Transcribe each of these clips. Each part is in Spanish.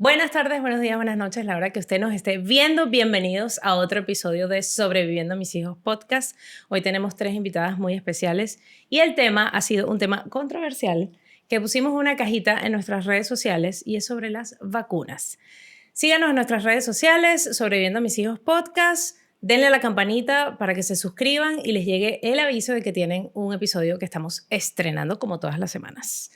Buenas tardes, buenos días, buenas noches, la hora que usted nos esté viendo. Bienvenidos a otro episodio de Sobreviviendo a mis hijos podcast. Hoy tenemos 3 invitadas muy especiales y el tema ha sido un tema controversial que pusimos una cajita en nuestras redes sociales y es sobre las vacunas. Síganos en nuestras redes sociales, Sobreviviendo a mis hijos podcast. Denle a la campanita para que se suscriban y les llegue el aviso de que tienen un episodio que estamos estrenando como todas las semanas.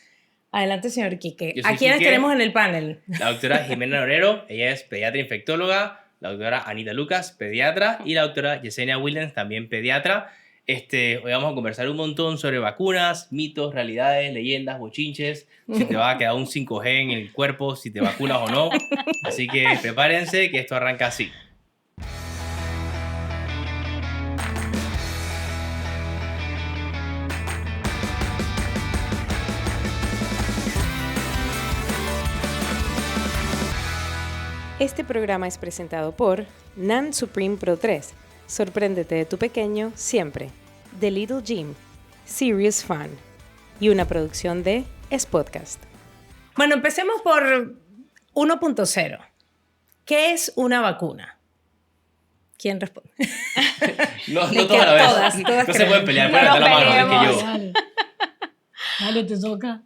Adelante, señor Quique. ¿A quiénes tenemos en el panel? La doctora Jimena Norero, ella es pediatra infectóloga, la doctora Anita Lucas, pediatra, y la doctora Yesenia Williams, también pediatra. Hoy vamos a conversar un montón sobre vacunas, mitos, realidades, leyendas, bochinches, si te va a quedar un 5G en el cuerpo, si te vacunas o no. Así que prepárense que esto arranca así. Este programa es presentado por NAN Supreme Pro 3. Sorpréndete de tu pequeño siempre. The Little Gym. Serious Fun. Y una producción de Spodcast. Bueno, empecemos por 1.0. ¿Qué es una vacuna? ¿Quién responde? No todas a la vez. Todas no se pueden pelear. Pueden levantar la mano, es que yo. Dale, te toca.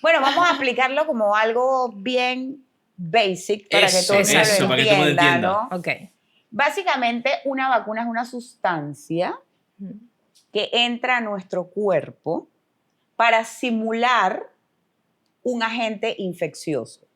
Bueno, vamos a aplicarlo como algo bien basic para que todo el mundo lo entienda, ¿no? Okay. Básicamente, una vacuna es una sustancia que entra a nuestro cuerpo para simular un agente infeccioso.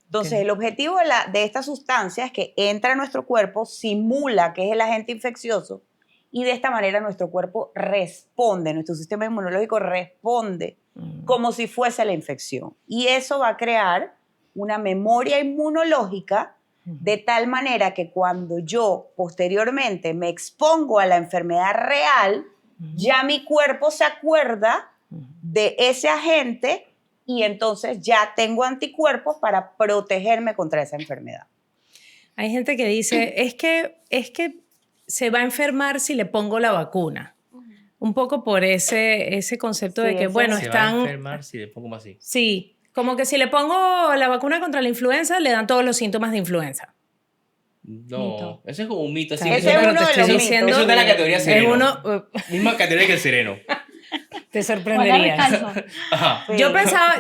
Entonces, el objetivo de esta sustancia es que entra a nuestro cuerpo, simula que es el agente infeccioso y de esta manera nuestro cuerpo responde, nuestro sistema inmunológico responde como si fuese la infección. Y eso va a crear una memoria inmunológica de tal manera que cuando yo posteriormente me expongo a la enfermedad real, ya mi cuerpo se acuerda de ese agente y entonces ya tengo anticuerpos para protegerme contra esa enfermedad. Hay gente que dice, es que se va a enfermar si le pongo la vacuna. Un poco por ese concepto de que, bueno, se están... va a enfermar si le pongo más así. Sí, como que si le pongo la vacuna contra la influenza, le dan todos los síntomas de influenza. No, Mito. ese es como un mito. Así Ese que es pero uno te de estoy los diciendo mitos. eso está en la categoría sereno. Misma categoría que el sereno. Te sorprenderías. Ajá. Sí.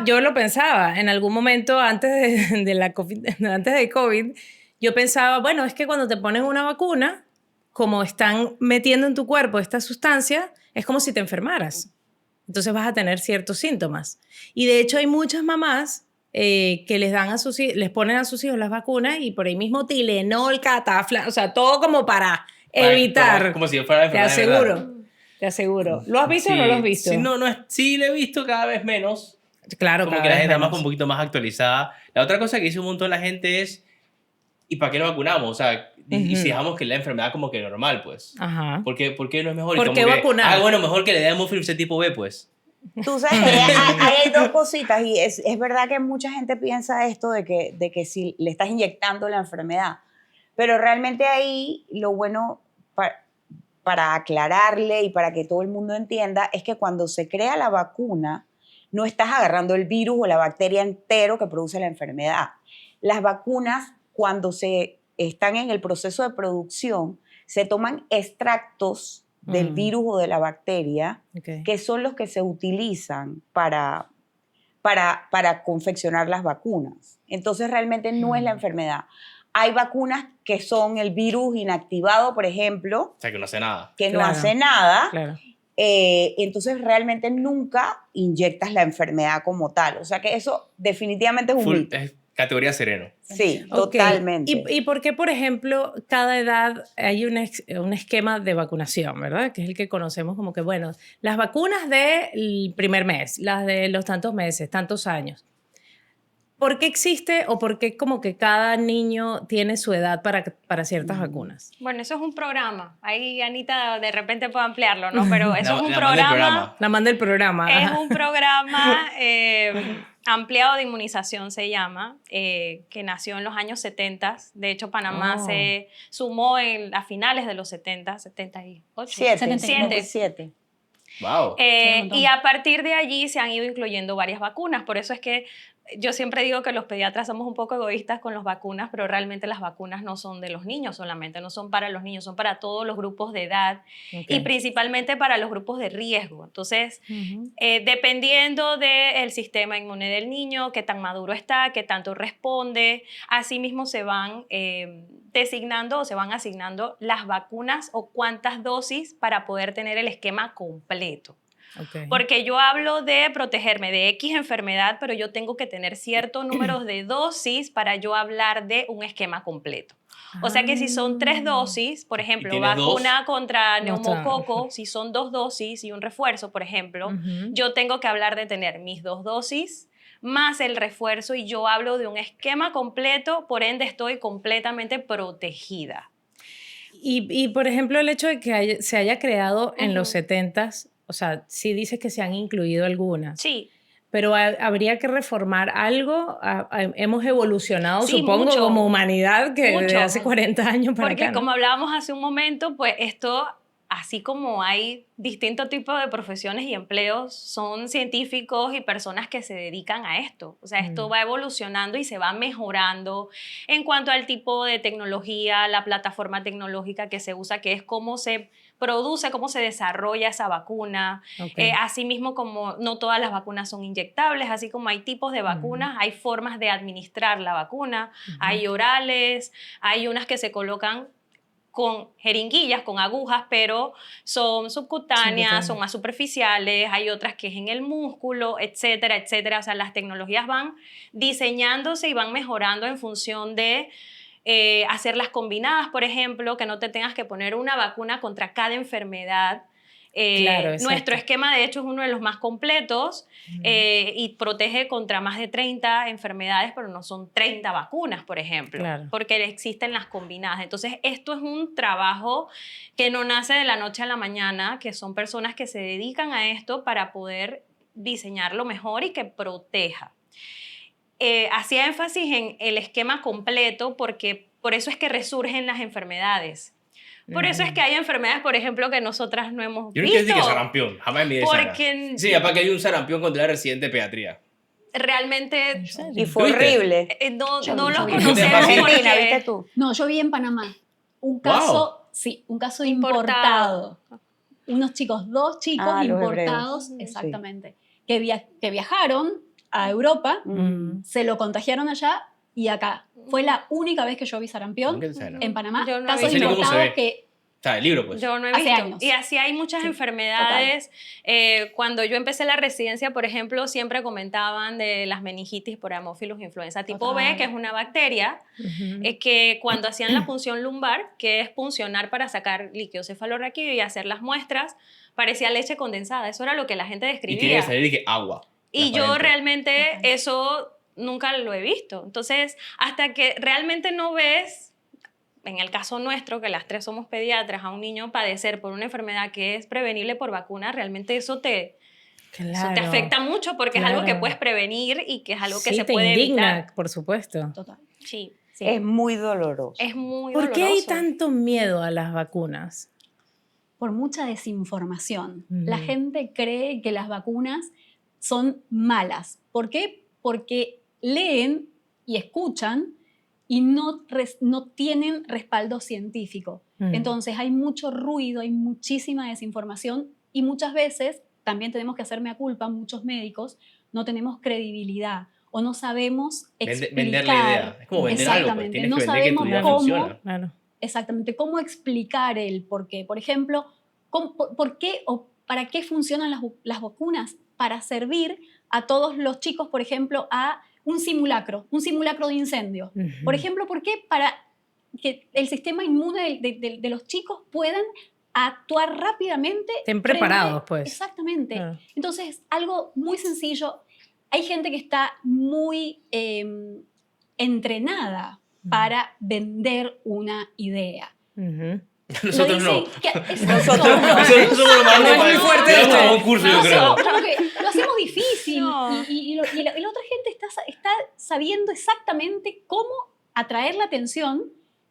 Yo lo pensaba en algún momento antes de la COVID, antes de COVID, yo pensaba, bueno, es que cuando te ponen una vacuna, como están metiendo en tu cuerpo esta sustancia, es como si te enfermaras. Entonces vas a tener ciertos síntomas. Y de hecho hay muchas mamás que les ponen a sus hijos las vacunas y por ahí mismo Tylenol, Catafla, o sea, todo como para evitar. Como si yo fuera la enfermedad. Te aseguro. ¿Lo has visto o no lo has visto? Sí, sí, lo he visto cada vez menos. Claro, Como cada que la vez gente está menos. más un poquito más actualizada. La otra cosa que dice un montón la gente es, ¿y para qué lo vacunamos? O sea, y si dejamos que la enfermedad como que normal, pues. Ajá. ¿Por qué no es mejor? ¿Por Y como qué que, vacunar? bueno, mejor que le demos Hemófilis tipo B, pues. Tú sabes que hay dos cositas y es verdad que mucha gente piensa esto de que si le estás inyectando la enfermedad, pero realmente ahí lo bueno para aclararle y para que todo el mundo entienda es que cuando se crea la vacuna no estás agarrando el virus o la bacteria entero que produce la enfermedad. Las vacunas cuando se están en el proceso de producción se toman extractos del virus o de la bacteria, Okay. que son los que se utilizan para confeccionar las vacunas. Entonces realmente no es la enfermedad. Hay vacunas que son el virus inactivado, por ejemplo, O sea, que no hace nada. que no Claro, hace nada. Claro. Entonces realmente nunca inyectas la enfermedad como tal. O sea que eso definitivamente es un mito. Es categoría sereno. Sí, Ok. totalmente. ¿Y por qué, por ejemplo, cada edad hay un esquema de vacunación, ¿verdad? Que es el que conocemos como que, bueno, las vacunas del primer mes, las de los tantos meses, tantos años. ¿Por qué existe o por qué como que cada niño tiene su edad para ciertas vacunas? Bueno, eso es un programa. Ahí Anita de repente puede ampliarlo, ¿no? Pero eso es un la manda el programa. La manda el programa. Es Ajá. un programa ampliado de inmunización, se llama, que nació en los años 70. De hecho, Panamá se sumó a finales de los 70, 78. 77. Wow. Y a partir de allí se han ido incluyendo varias vacunas. Por eso es que yo siempre digo que los pediatras somos un poco egoístas con las vacunas, pero realmente las vacunas no son de los niños solamente, no son para los niños, son para todos los grupos de edad y principalmente para los grupos de riesgo. Entonces, dependiendo del sistema inmune del niño, qué tan maduro está, qué tanto responde, así mismo se van designando o se van asignando las vacunas o cuántas dosis para poder tener el esquema completo. Porque yo hablo de protegerme de X enfermedad, pero yo tengo que tener cierto número de dosis para yo hablar de un esquema completo. O sea que si son 3 dosis, por ejemplo, vacuna contra neumococo, si son 2 dosis y un refuerzo, por ejemplo, yo tengo que hablar de tener mis 2 dosis más el refuerzo y yo hablo de un esquema completo, por ende estoy completamente protegida. Y por ejemplo, el hecho de que se haya creado en los 70s, o sea, sí dices que se han incluido algunas. Sí. Pero habría que reformar algo. Hemos evolucionado, sí, supongo, mucho, como humanidad, que mucho. desde hace 40 años para Porque acá, ¿no? como hablábamos hace un momento, pues esto, así como hay distintos tipos de profesiones y empleos, son científicos y personas que se dedican a esto. O sea, esto va evolucionando y se va mejorando en cuanto al tipo de tecnología, la plataforma tecnológica que se usa, que es cómo se produce, cómo se desarrolla esa vacuna. Asimismo, como no todas las vacunas son inyectables, así como hay tipos de vacunas, hay formas de administrar la vacuna, hay orales, hay unas que se colocan con jeringuillas, con agujas, pero son subcutáneas, son más superficiales, hay otras que es en el músculo, etcétera, etcétera. O sea, las tecnologías van diseñándose y van mejorando en función de hacerlas combinadas, por ejemplo, que no te tengas que poner una vacuna contra cada enfermedad. Claro, nuestro esquema, de hecho, es uno de los más completos y protege contra más de 30 enfermedades, pero no son 30 vacunas, por ejemplo, porque existen las combinadas. Entonces, esto es un trabajo que no nace de la noche a la mañana, que son personas que se dedican a esto para poder diseñarlo mejor y que proteja. Hacía énfasis en el esquema completo porque por eso es que resurgen las enfermedades. Por eso es que hay enfermedades, por ejemplo, que nosotras no hemos visto. Yo nunca dije que sarampión, jamás en mi vida. Porque sí, aparte que hay un sarampión contra la residente de pediatría. Realmente... Y fue horrible. No los En conocemos Argentina, ¿viste porque... tú? No, yo vi en Panamá un caso, sí, un caso importado. Unos chicos, 2 chicos importados, exactamente, que viajaron a Europa, se lo contagiaron allá y acá. Fue la única vez que yo vi sarampión en Panamá. Yo no casos he visto. importados que... Está el libro, pues. Yo no he Hace visto. años. Y así hay muchas enfermedades. Cuando yo empecé la residencia, por ejemplo, siempre comentaban de las meningitis por Haemophilus influenza tipo B, que es una bacteria, que cuando hacían la punción lumbar, que es puncionar para sacar líquido cefalorraquídeo y hacer las muestras, parecía leche condensada. Eso era lo que la gente describía. Y tiene que salir de que agua. Y yo realmente eso nunca lo he visto. Entonces, hasta que realmente no ves, en el caso nuestro, que las 3 somos pediatras, a un niño padecer por una enfermedad que es prevenible por vacuna, realmente eso te afecta mucho porque es algo que puedes prevenir y que es algo que se puede evitar. Por supuesto. Total. Sí. Es muy doloroso. Es muy ¿Por doloroso. qué hay tanto miedo a las vacunas? Por mucha desinformación. La gente cree que las vacunas son malas. ¿Por qué? Porque leen y escuchan y no tienen respaldo científico. Entonces hay mucho ruido, hay muchísima desinformación y muchas veces, también tenemos que hacerme a culpa, muchos médicos no tenemos credibilidad o no sabemos explicar. Vender la idea. Es como vender algo, pues. Tienes que vender que tu idea funciona. Exactamente, cómo explicar el por qué. Por ejemplo, ¿por qué o para qué funcionan las vacunas? Para servir a todos los chicos, por ejemplo, a un simulacro de incendio. Por ejemplo, ¿por qué? Para que el sistema inmune de los chicos puedan actuar rápidamente. Estén preparados, pues. Exactamente. Entonces, algo muy sencillo. Hay gente que está muy entrenada para vender una idea. Nosotros no. Nosotros somos lo más muy fuerte de esto. Un curso, yo creo. Como que lo hacemos difícil y la otra gente está sabiendo exactamente cómo atraer la atención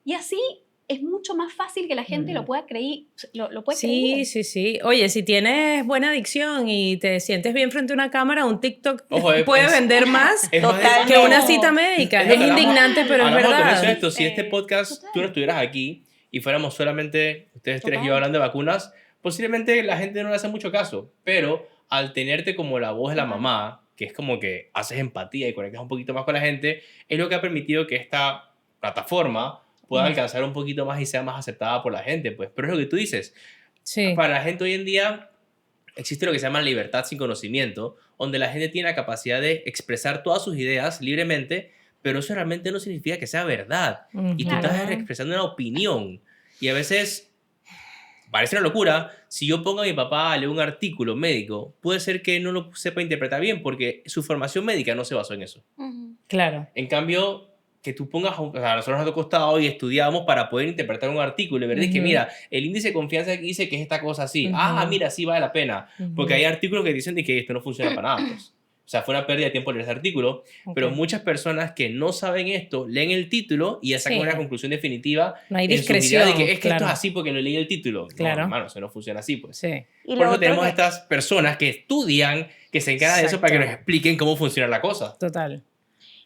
y así es mucho más fácil que la gente lo pueda creer. Lo puede Sí, creer. sí, sí. Oye, si tienes buena adicción y te sientes bien frente a una cámara, un TikTok Ojo, puede vender más es más Total. que una cita médica. Es lo Es que hablamos- indignante, pero es hablamos al comienzo de verdad. esto, si este podcast tú no estuvieras aquí y fuéramos solamente ustedes tres y yo Total. hablando de vacunas, posiblemente la gente no le hace mucho caso, pero al tenerte como la voz de la mamá, que es como que haces empatía y conectas un poquito más con la gente, es lo que ha permitido que esta plataforma pueda alcanzar un poquito más y sea más aceptada por la gente, pues. Pero es lo que tú dices, Sí. para la gente hoy en día existe lo que se llama libertad sin conocimiento, donde la gente tiene la capacidad de expresar todas sus ideas libremente, pero eso realmente no significa que sea verdad. Y tú Claro. estás expresando una opinión. Y a veces parece una locura. Si yo pongo a mi papá a leer un artículo médico, puede ser que no lo sepa interpretar bien porque su formación médica no se basó en eso. Ujú. Claro. En cambio, que tú pongas, o sea, nosotros nos ha costado y estudiamos para poder interpretar un artículo y ver que, Ujú. mira, el índice de confianza que dice que es esta cosa así. Ujú. Ah, mira, sí vale la pena. Porque Ujú. hay artículos que dicen de que esto no funciona para nada. Pues. O sea, fue una pérdida de tiempo leer ese artículo. Pero Ok. muchas personas que no saben esto leen el título y ya sacan Sí. una conclusión definitiva. No hay en sus discreción. ideas de que es que claro. esto es así porque lo leí el título. Claro. No, hermano, eso no funciona así. Pues. Sí. Y Por lo eso otro tenemos que- estas personas que estudian, que se encargan de eso para que nos Exacto. expliquen cómo funciona la cosa. Total.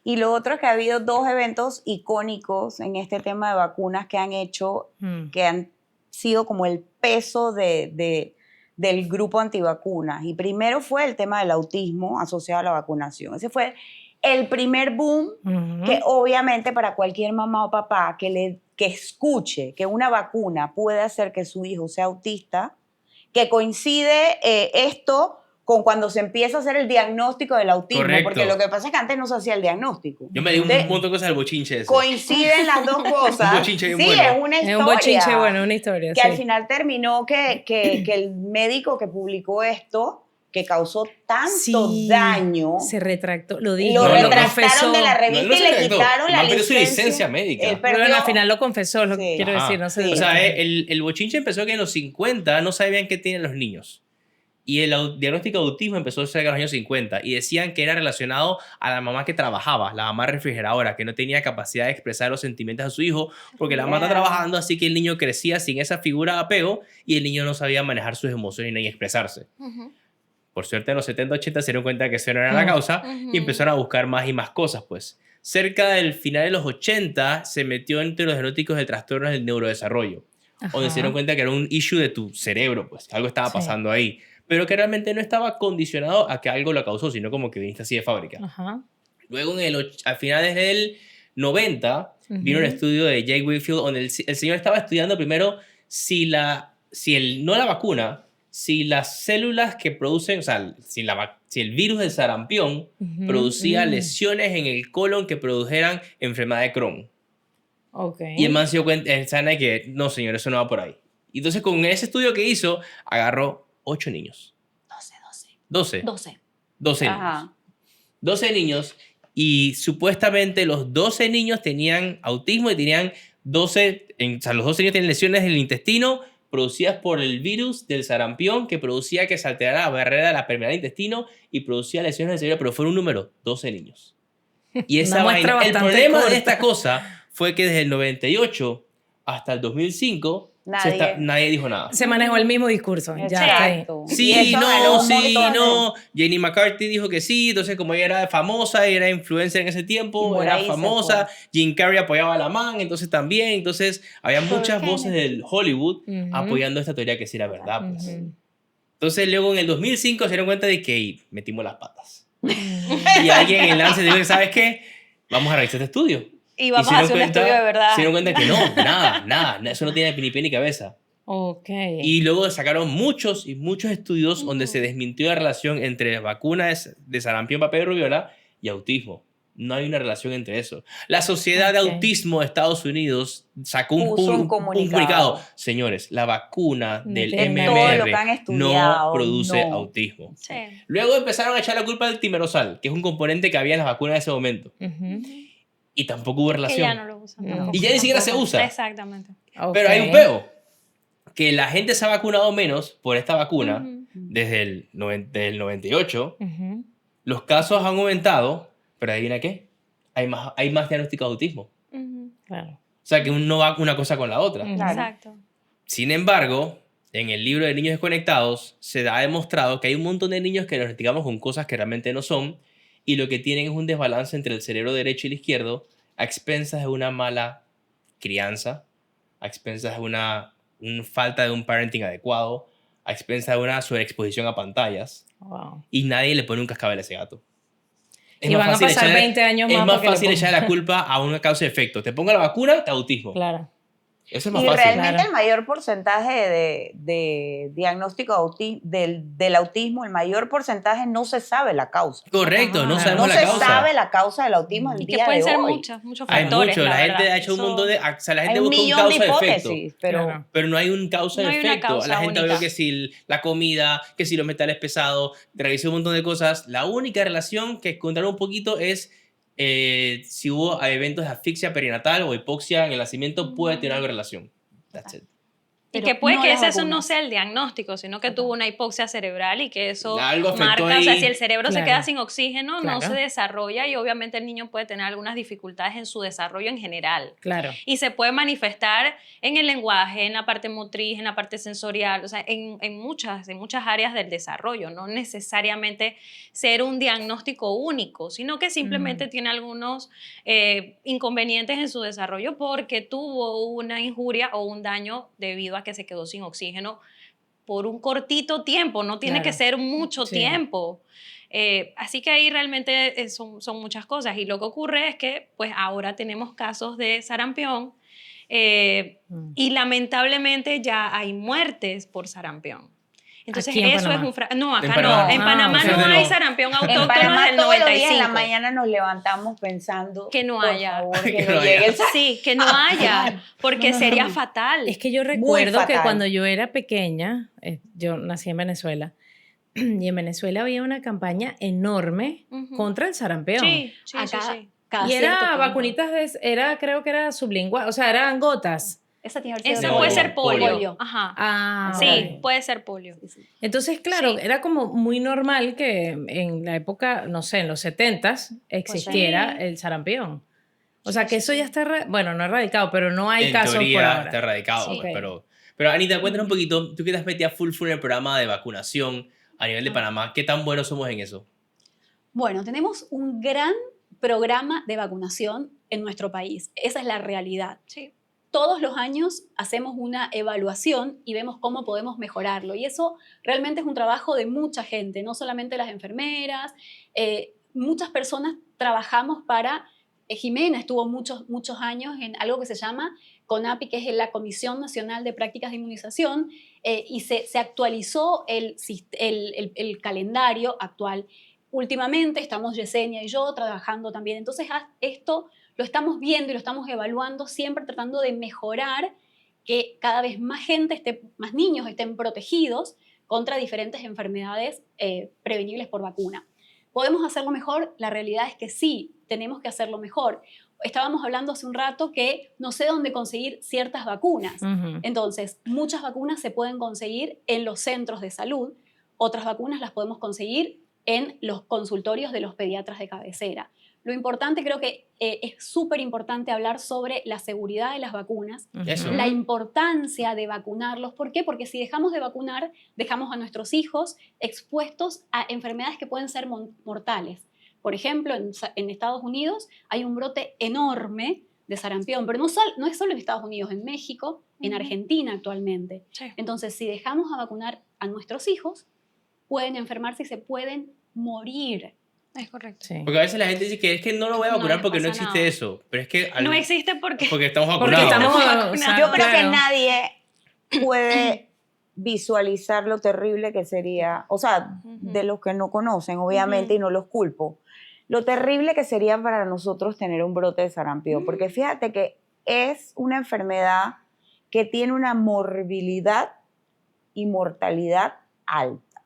Y lo otro es que ha habido 2 eventos icónicos en este tema de vacunas que han hecho, que han sido como el peso del grupo antivacunas. Y primero fue el tema del autismo asociado a la vacunación. Ese fue el primer boom Ujú. que obviamente para cualquier mamá o papá que escuche que una vacuna puede hacer que su hijo sea autista, que coincide esto con cuando se empieza a hacer el diagnóstico del autismo, Correcto. porque lo que pasa es que antes no se hacía el diagnóstico. Yo me di un Entonces, montón de cosas del bochinche ese. coinciden las dos cosas. Un bochinche bien sí, bueno. es una Es historia. un bochinche bueno, una historia. Que sí. al final terminó que el médico que publicó esto, que causó tanto Sí, daño, se retractó, lo dijo, lo No, no, retractaron de la No, revista no y se le retractó. quitaron El la man perdió su licencia. licencia médica. Él Pero perdió- al final lo confesó, lo Sí. quiero Ajá. decir, no sé. O sea, el bochinche empezó que en los 50 no sabían qué tienen los niños. Y el diagnóstico de autismo empezó a ser en los años 50. Y decían que era relacionado a la mamá que trabajaba, la mamá refrigeradora, que no tenía capacidad de expresar los sentimientos de su hijo, porque la mamá está Yeah. trabajando, así que el niño crecía sin esa figura de apego y el niño no sabía manejar sus emociones ni expresarse. Ujú. Por suerte, en los 70, 80 se dieron cuenta que eso no era la causa Ujú. y empezaron a buscar más y más cosas, pues. Cerca del final de los 80 se metió entre los diagnósticos de trastornos del neurodesarrollo, donde se dieron cuenta que era un issue de tu cerebro, pues, que algo estaba Sí. pasando ahí, pero que realmente no estaba condicionado a que algo lo causó, sino como que viniste así de fábrica. Ajá. Luego, a finales del 90, vino un Ujú. estudio de Jake Whitfield, donde el señor estaba estudiando primero si no la vacuna, si las células que producen, o sea, si el virus del sarampión Ujú. producía lesiones en el colon que produjeran enfermedad de Crohn. Ok. Y el man se dio cuenta, de que no, señor, eso no va por ahí. Y entonces, con ese estudio que hizo, agarró 8 niños. 12 niños. Ajá. 12 niños y supuestamente los 12 niños tenían autismo y tenían o sea, los 12 niños tenían lesiones en el intestino producidas por el virus del sarampión que producía que se alterara la barrera de la permeabilidad del intestino y producía lesiones del cerebro, pero fue un número, 12 niños. Y esa Una muestra vaina, el bastante problema corta. de esta cosa fue que desde el 98 hasta el 2005 nadie dijo nada. Se manejó el mismo discurso. Ya está ahí. Exacto. Y Sí, eso ganó no, un sí, montón de- no. Jenny McCarthy dijo que sí, entonces como ella era famosa, era influencer en ese Y tiempo, por era ahí se famosa, Jim Carrey apoyaba a la man, entonces también, entonces había muchas qué? voces del Hollywood Ujú. apoyando esta teoría que sí era verdad, pues. Ujú. Entonces luego en el 2005 se dieron cuenta de que metimos las patas. Y alguien en el lance dijo, ¿sabes qué? Vamos a revisar este estudio. Y vamos se a dieron hacer un estudio de verdad. Se dieron cuenta que no, nada, eso no tiene ni pie ni cabeza. Ok. Y luego sacaron muchos estudios donde se desmintió la relación entre vacunas de sarampión, papel y rubiola y autismo. No hay una relación entre eso. La Sociedad de Ok. Autismo de Estados Unidos sacó Puso un un comunicado. comunicado. Señores, la vacuna del tiene todo lo MMR que han no estudiado, produce no. autismo. Sí. Luego empezaron a echar la culpa del timerosal, que es un componente que había en las vacunas en ese momento. Ujú. Y tampoco hubo Que relación. ya no lo usan. No. tampoco. Y ya ni siquiera se usa. Exactamente. Pero hay un Ok. peo. Que la gente se ha vacunado menos por esta vacuna Ujú. desde el 98. Ujú. Los casos han aumentado, pero adivina qué, hay más diagnósticos de autismo. Ujú. Claro. O sea, que no va una cosa con la otra. Ujú. Claro. Exacto. Sin embargo, en el libro de Niños Desconectados se ha demostrado que hay un montón de niños que nos investigamos con cosas que realmente no son y lo que tienen es un desbalance entre el cerebro derecho y el izquierdo a expensas de una mala crianza, a expensas de una falta de un parenting adecuado, a expensas de una sobreexposición a pantallas Wow. y nadie le pone un cascabel a ese gato. Y van a pasar 20 años es más más para que le fácil pongan. echar la culpa a una causa y efecto. Te ponga la vacuna, te autismo. Claro. Eso es más Y fácil. realmente Claro. el mayor porcentaje de diagnóstico del autismo, el mayor porcentaje no se sabe la causa. Correcto, no Claro. sabemos No la se causa. sabe la causa del autismo al Y que día pueden de ser hoy. muchos Hay factores. mucho, la gente verdad. ha hecho un Eso- montón de... O sea, la Hay gente un busca un millón de causa-efecto. hipótesis, pero Claro. Pero no hay un causa No hay una efecto. causa La gente única. habló que si la comida, que si los metales pesados, revisé un montón de cosas. La única relación que encontraron un poquito es si hubo eventos de asfixia perinatal o hipoxia en el nacimiento, puede tener algo de relación. That's it. Y Pero que puede no que las eso no vacunas. sea el diagnóstico, sino que tuvo una hipoxia cerebral y que eso Algo afectó marca, o sea, ahí. si el cerebro se Claro. queda sin oxígeno, no Claro. se desarrolla y obviamente el niño puede tener algunas dificultades en su desarrollo en general. Claro. Y se puede manifestar en el lenguaje, en la parte motriz, en la parte sensorial, o sea, en muchas áreas del desarrollo, no necesariamente ser un diagnóstico único, sino que simplemente tiene algunos inconvenientes en su desarrollo porque tuvo una injuria o un daño debido a que se quedó sin oxígeno por un cortito tiempo, no tiene Claro. que ser mucho Sí. tiempo. Así que ahí realmente son muchas cosas. Y lo que ocurre es que pues ahora tenemos casos de sarampión y lamentablemente ya hay muertes por sarampión. Entonces Aquí en eso Panamá. es no, acá En no. Panamá. En Ah, Panamá ok. no Fíjate, hay no. sarampión en autóctono Panamá desde el todos los días en 95. la mañana nos levantamos pensando Que no por haya. favor, Que que no no llegue haya. el Sí, que no haya, porque No, no, sería no. fatal. Es que yo Muy recuerdo que fatal. cuando yo era pequeña, yo nací en Venezuela, y en Venezuela había una campaña enorme Ujú. contra el sarampión. Sí, sí, Acá, sí, sí. cada Y cierto era tiempo. vacunitas, creo que era sublingual, o sea, eran gotas. Esa tiene que haber Esa sido No, puede de ser polio. polio. Ajá. Ah, Sí, ok. puede ser polio. Sí, sí. Entonces, claro, Sí. era como muy normal que en la época, no sé, en los 70s existiera sí. el sarampión. O sea, Sí, que sí, eso sí. ya está, bueno, no erradicado, pero no hay En casos por teoría ahora. está erradicado, Sí. pues, Ok. pero Anita, cuéntanos un poquito, tú que te has metido full en el programa de vacunación a nivel de Ah. Panamá, ¿qué tan buenos somos en eso? Bueno, tenemos un gran programa de vacunación en nuestro país. Esa es la realidad. Sí. Todos los años hacemos una evaluación y vemos cómo podemos mejorarlo. Y eso realmente es un trabajo de mucha gente, no solamente las enfermeras. Muchas personas trabajamos para... Jimena estuvo muchos años en algo que se llama CONAPI, que es la Comisión Nacional de Prácticas de Inmunización, y se actualizó el calendario actual. Últimamente estamos Yesenia y yo trabajando también. Entonces esto lo estamos viendo y lo estamos evaluando, siempre tratando de mejorar que cada vez más gente, más niños estén protegidos contra diferentes enfermedades prevenibles por vacuna. ¿Podemos hacerlo mejor? La realidad es que sí, tenemos que hacerlo mejor. Estábamos hablando hace un rato que no sé dónde conseguir ciertas vacunas. Ujú. Entonces, muchas vacunas se pueden conseguir en los centros de salud, otras vacunas las podemos conseguir en los consultorios de los pediatras de cabecera. Lo importante, creo que es súper importante hablar sobre la seguridad de las vacunas, Eso. la importancia de vacunarlos. ¿Por qué? Porque si dejamos de vacunar, dejamos a nuestros hijos expuestos a enfermedades que pueden ser mortales. Por ejemplo, en Estados Unidos hay un brote enorme de sarampión, pero no es solo en Estados Unidos, en México, en Argentina actualmente. Sí. Entonces, si dejamos a vacunar a nuestros hijos, pueden enfermarse y se pueden morir. Es correcto. Sí. Porque a veces la gente dice que es que no lo voy a No vacunar les porque no pasa existe nada. eso. Pero es que No existe porque estamos Porque vacunados. estamos vacunados. o sea, Yo creo que claro. nadie puede visualizar lo terrible que sería, o sea, de los que no conocen, obviamente, y no los culpo, lo terrible que sería para nosotros tener un brote de sarampión, porque fíjate que es una enfermedad que tiene una morbilidad y mortalidad alta,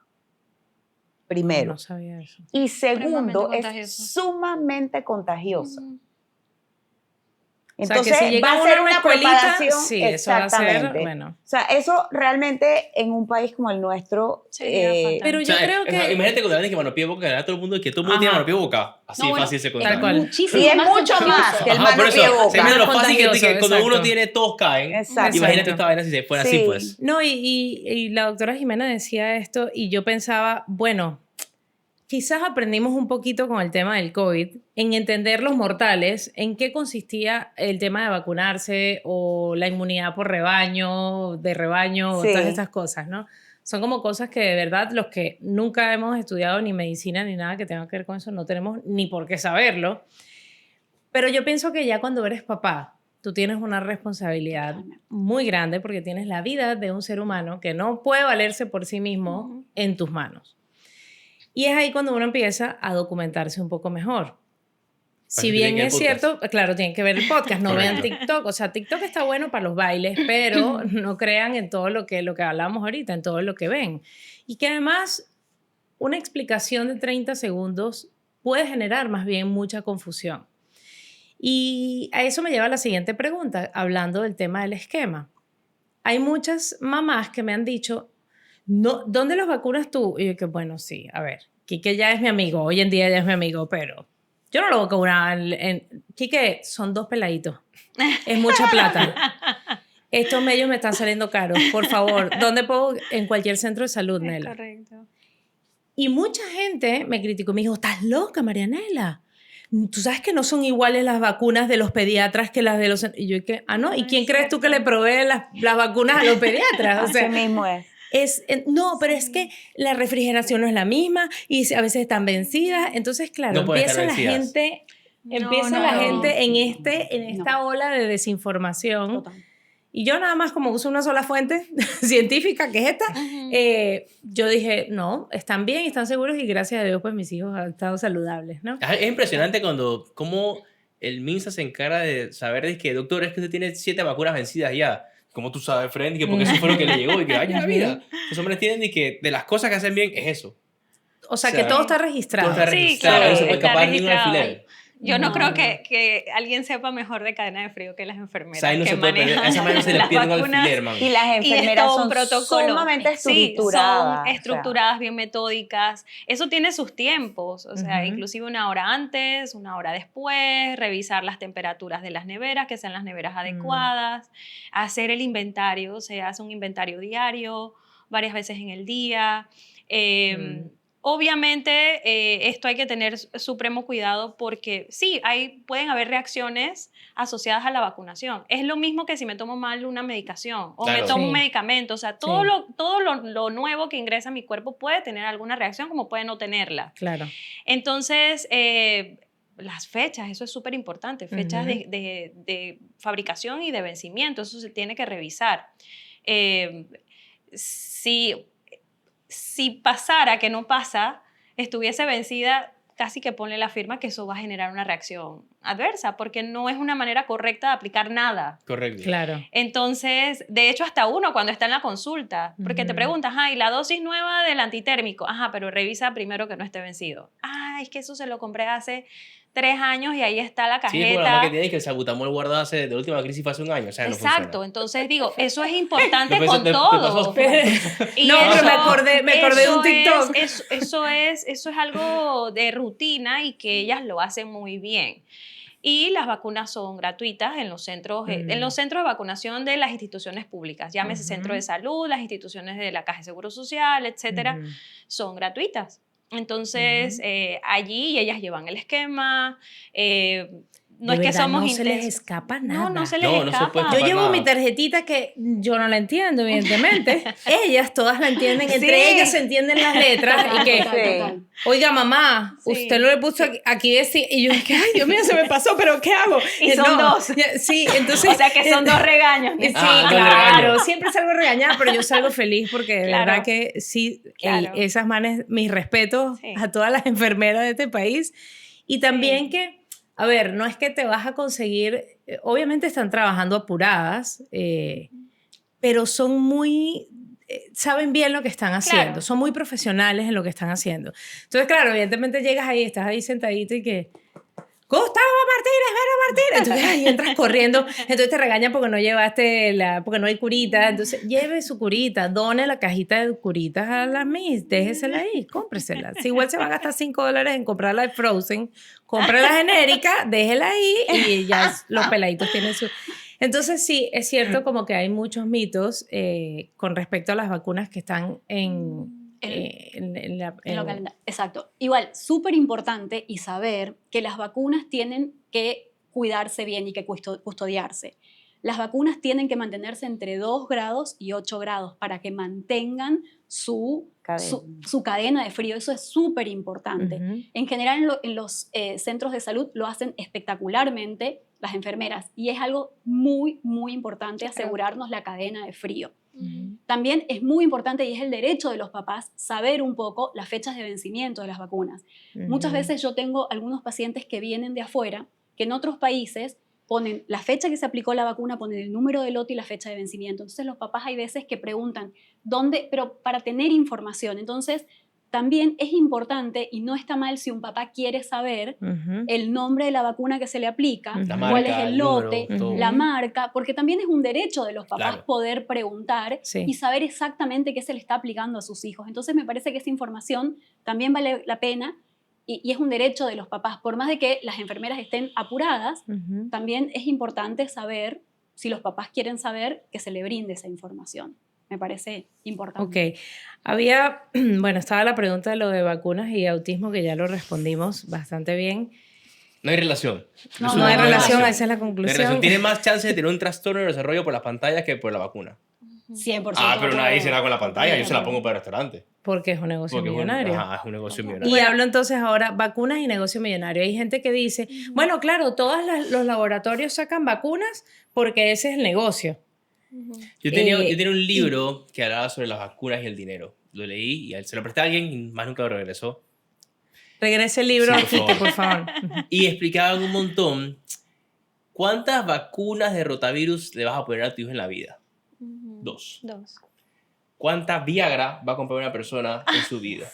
primero. No sabía eso. Y segundo, Supremamente es contagioso. sumamente contagiosa. Entonces, o sea, que si llega va a uno ser a una una escuelita, preparación. sí, eso va a ser, Exactamente. bueno. O sea, eso realmente en un país como el nuestro... Sería fatal. Pero O yo sea, creo que... imagínate cuando hablan de que mano pie boca, todo el mundo, que todo el mundo Ajá. tiene mano pie boca. Así No, bueno, fácil se tal contagia. cual. Muchísimo Y es más mucho contagioso. más que el Ajá, mano por eso, pie boca. se imagina lo Más fácil que contagioso, cuando uno exacto. tiene, todos caen. Exacto. Imagínate esta vaina si se fuera así, Sí. pues. No, y la doctora Jimena decía esto y yo pensaba, bueno, quizás aprendimos un poquito con el tema del COVID en entender los mortales, en qué consistía el tema de vacunarse o la inmunidad por rebaño, de rebaño, Sí. o todas estas cosas, ¿no? Son como cosas que de verdad los que nunca hemos estudiado ni medicina ni nada que tenga que ver con eso no tenemos ni por qué saberlo. Pero yo pienso que ya cuando eres papá, tú tienes una responsabilidad muy grande porque tienes la vida de un ser humano que no puede valerse por sí mismo en tus manos. Y es ahí cuando uno empieza a documentarse un poco mejor. Si que bien ver el es podcast. cierto, claro, tienen que ver el podcast, no vean Correcto. TikTok. O sea, TikTok está bueno para los bailes, pero no crean en todo lo que hablamos ahorita, en todo lo que ven. Y que además una explicación de 30 segundos puede generar más bien mucha confusión. Y a eso me lleva a la siguiente pregunta, hablando del tema del esquema. Hay muchas mamás que me han dicho, no, ¿dónde los vacunas tú? Y yo que bueno, sí, a ver, Quique ya es mi amigo, hoy en día ya es mi amigo, pero yo no lo vacunar Quique, son 2 peladitos, es mucha plata. Estos medios me están saliendo caros, por favor, ¿dónde puedo? En cualquier centro de salud, Es Nela. correcto. Y mucha gente me criticó, me dijo, ¿estás loca, Marianela? Tú sabes que no son iguales las vacunas de los pediatras que las de los... Y yo, ¿qué? Ah, ¿no? ¿Y No quién es crees tú que cierto. le provee las vacunas a los pediatras? O Así sea, mismo es. no, pero es que la refrigeración no es la misma y a veces están vencidas. Entonces, claro, No pueden empieza estar la vencidas. gente... Empieza no, la no. gente en esta ola de desinformación. Total. Y yo nada más como uso una sola fuente científica, que es esta, yo dije, no, están bien, están seguros y gracias a Dios pues mis hijos han estado saludables, ¿no? Es impresionante cómo el MINSA se encarga de saber de que, doctor, es que usted tiene 7 vacunas vencidas ya. ¿Cómo tú sabes, friend? Y que porque eso fue lo que le llegó y que vaya la vida. Los hombres tienen y que de las cosas que hacen bien es eso. O sea, que todo está registrado. Todo está Sí, registrado, claro, no se puede está escapar ni un registrado. alfiler. Yo no No, creo no. que alguien sepa mejor de cadena de frío que las enfermeras. O sea, ahí no que se puede perder, manejan esa manera no se le las pierde un vacunas. alfiler, man. Y las Y es enfermeras todo un son protocolo. sumamente Sí, estructuradas. son o sea. estructuradas, bien metódicas. Eso tiene sus tiempos, o sea, Ujú. inclusive una hora antes, una hora después, revisar las temperaturas de las neveras, que sean las neveras adecuadas, hacer el inventario, se hace un inventario diario, varias veces en el día. Obviamente, esto hay que tener supremo cuidado porque sí, pueden haber reacciones asociadas a la vacunación. Es lo mismo que si me tomo mal una medicación o Claro. me tomo Sí. un medicamento. O sea, todo lo nuevo que ingresa a mi cuerpo puede tener alguna reacción como puede no tenerla. Claro. Entonces, las fechas, eso es súper importante. Fechas Ujú. de fabricación y de vencimiento, eso se tiene que revisar. Si pasara que no pasa, estuviese vencida, casi que ponle la firma que eso va a generar una reacción adversa, porque no es una manera correcta de aplicar nada. Correcto. Claro. Entonces, de hecho, hasta uno cuando está en la consulta, porque te Ujú. preguntas, ay, la dosis nueva del antitérmico, ajá, pero revisa primero que no esté vencido. Ah, es que eso se lo compré hace 3 años y ahí está la Sí, es cajeta. como la más que tiene que el salbutamol guardado de la última crisis fue hace un año. O sea, no Exacto, funciona. entonces digo, eso es importante Me con pasó- todo. Y No, pero eso- me acordé de un TikTok. Eso es algo de rutina y que ellas lo hacen muy bien. Y las vacunas son gratuitas en los centros de vacunación de las instituciones públicas, llámese Ujú. centro de salud, las instituciones de la Caja de Seguro Social, etcétera, Ujú. son gratuitas. Entonces, allí ellas llevan el esquema. No De es que verdad, somos no se les intensos. escapa No, nada. no se les No, no se escapa. puede Yo escapar llevo nada. mi tarjetita que yo no la entiendo, evidentemente. Ellas todas la entienden, entre Sí. ellas se entienden las letras y que, Total. oiga mamá, Sí. usted lo le puso aquí decir, y yo que, ay Dios mío, se me pasó, pero ¿qué hago? Y son dos. Sí, entonces. O sea que son 2 regaños. Sí, Ah, doble claro, regaño. siempre salgo regañada, pero yo salgo feliz porque de Claro. verdad que sí, Claro. esas manes, mis respetos Sí. a todas las enfermeras de este país. Y también Sí. que, a ver, no es que te vas a conseguir, obviamente están trabajando apuradas, pero son muy, saben bien lo que están haciendo, Claro. son muy profesionales en lo que están haciendo. Entonces, claro, evidentemente llegas ahí, estás ahí sentadito y que, Gustavo Martínez, Vero Martínez. Entonces ahí entras corriendo, entonces te regañan porque no llevaste porque no hay curita. Entonces lleve su curita, done la cajita de curitas a la Miss, déjesela ahí, cómpresela. Si igual se va a gastar $5 en comprarla de Frozen, compre la genérica, déjela ahí y ya los peladitos tienen su... Entonces sí, es cierto como que hay muchos mitos con respecto a las vacunas que están Exacto. Igual, súper importante y saber que las vacunas tienen que cuidarse bien y que custodiarse. Las vacunas tienen que mantenerse entre 2 grados y 8 grados para que mantengan su cadena de frío. Eso es súper importante. Uh-huh. En general, en los centros de salud lo hacen espectacularmente las enfermeras y es algo muy, muy importante asegurarnos la cadena de frío. Uh-huh. También es muy importante y es el derecho de los papás saber un poco las fechas de vencimiento de las vacunas. Uh-huh. Muchas veces yo tengo algunos pacientes que vienen de afuera, que en otros países ponen la fecha que se aplicó la vacuna, ponen el número de lote y la fecha de vencimiento. Entonces los papás hay veces que preguntan, ¿dónde? Pero para tener información. Entonces también es importante y no está mal si un papá quiere saber Uh-huh. el nombre de la vacuna que se le aplica, La cuál marca, es el el lote, número, todo. la marca, porque también es un derecho de los papás Claro. poder preguntar Sí. y saber exactamente qué se le está aplicando a sus hijos. Entonces me parece que esa información también vale la pena y es un derecho de los papás. Por más de que las enfermeras estén apuradas, Uh-huh. también es importante saber, si los papás quieren saber, que se le brinde esa información. Me parece importante. Ok. Había, bueno, estaba la pregunta de lo de vacunas y autismo, que ya lo respondimos bastante bien. No hay relación. No, Resumen, no hay relación, relación. esa es la No hay conclusión. relación. Tiene más chance de tener un trastorno de desarrollo por las pantallas que por la vacuna. 100%. Pero nadie se da con la pantalla. Yo se la pongo para el restaurante. Porque es un negocio Porque millonario. es un negocio Y millonario. hablo entonces ahora, vacunas y negocio millonario. Hay gente que dice, bueno, claro, todos los laboratorios sacan vacunas porque ese es el negocio. Yo tenía un libro que hablaba sobre las vacunas y el dinero. Lo leí y se lo presté a alguien y más nunca lo regresó. Regrese el libro, Sí, por Quique, favor. por favor. Y explicaban un montón cuántas vacunas de rotavirus le vas a poner a tu hijo en la vida. 2. 2. ¿Cuántas Viagra va a comprar una persona en su vida?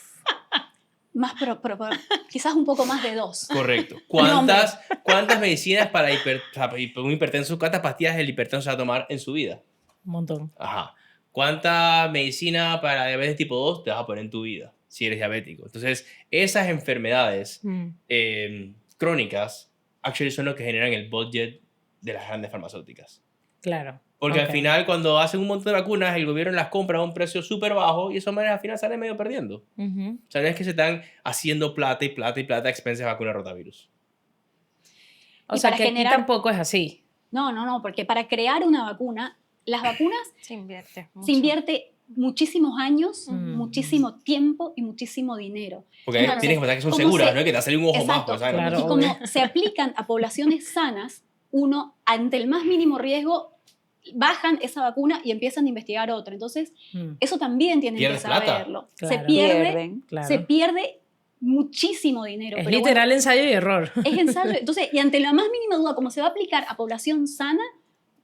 Más, pero quizás un poco más de 2. Correcto. hombre. ¿Cuántas medicinas para un hipertenso, cuántas pastillas el hipertenso va a tomar en su vida? Un montón. Ajá. ¿Cuánta medicina para diabetes tipo 2 te vas a poner en tu vida si eres diabético? Entonces, esas enfermedades crónicas actually son lo que generan el budget de las grandes farmacéuticas. Claro. Porque Ok. al final, cuando hacen un montón de vacunas, el gobierno las compra a un precio súper bajo y esas maneras al final salen medio perdiendo. Ujú. O sea, no es que se están haciendo plata y plata y plata a expensas de vacuna de rotavirus. O Y sea, para que generar- aquí tampoco es así. No, porque para crear una vacuna, las vacunas Se invierte. se invierte muchísimos años, Mm. muchísimo tiempo y muchísimo dinero. Porque Entonces, tienes que pensar que son ¿cómo seguras, se- no es que te va a salir un ojo más. Exacto. Pues, ¿sabes? Claro. Y como se aplican a poblaciones sanas, uno, ante el más mínimo riesgo, bajan esa vacuna y empiezan a investigar otra. Entonces, Mm, eso también tienen que Pierdes plata. saberlo. Claro. Se pierde, Pierden. claro. se pierde muchísimo dinero. Es pero literal bueno, ensayo y error. es ensayo. Entonces, y ante la más mínima duda, como se va a aplicar a población sana,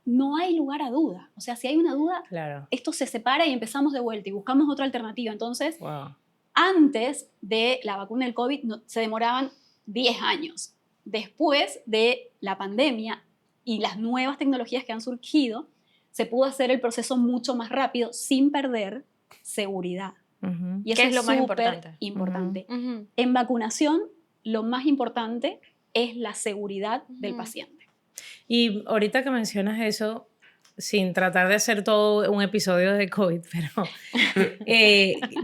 no hay lugar a duda. O sea, si hay una duda, Claro. esto se separa y empezamos de vuelta y buscamos otra alternativa. Entonces, Wow. antes de la vacuna del COVID se demoraban 10 años. Después de la pandemia y las nuevas tecnologías que han surgido, se pudo hacer el proceso mucho más rápido sin perder seguridad. Ujú. Y eso ¿Qué es lo más súper importante? importante. Ujú. En vacunación, lo más importante es la seguridad del Ujú. paciente. Y ahorita que mencionas eso, sin tratar de hacer todo un episodio de COVID, pero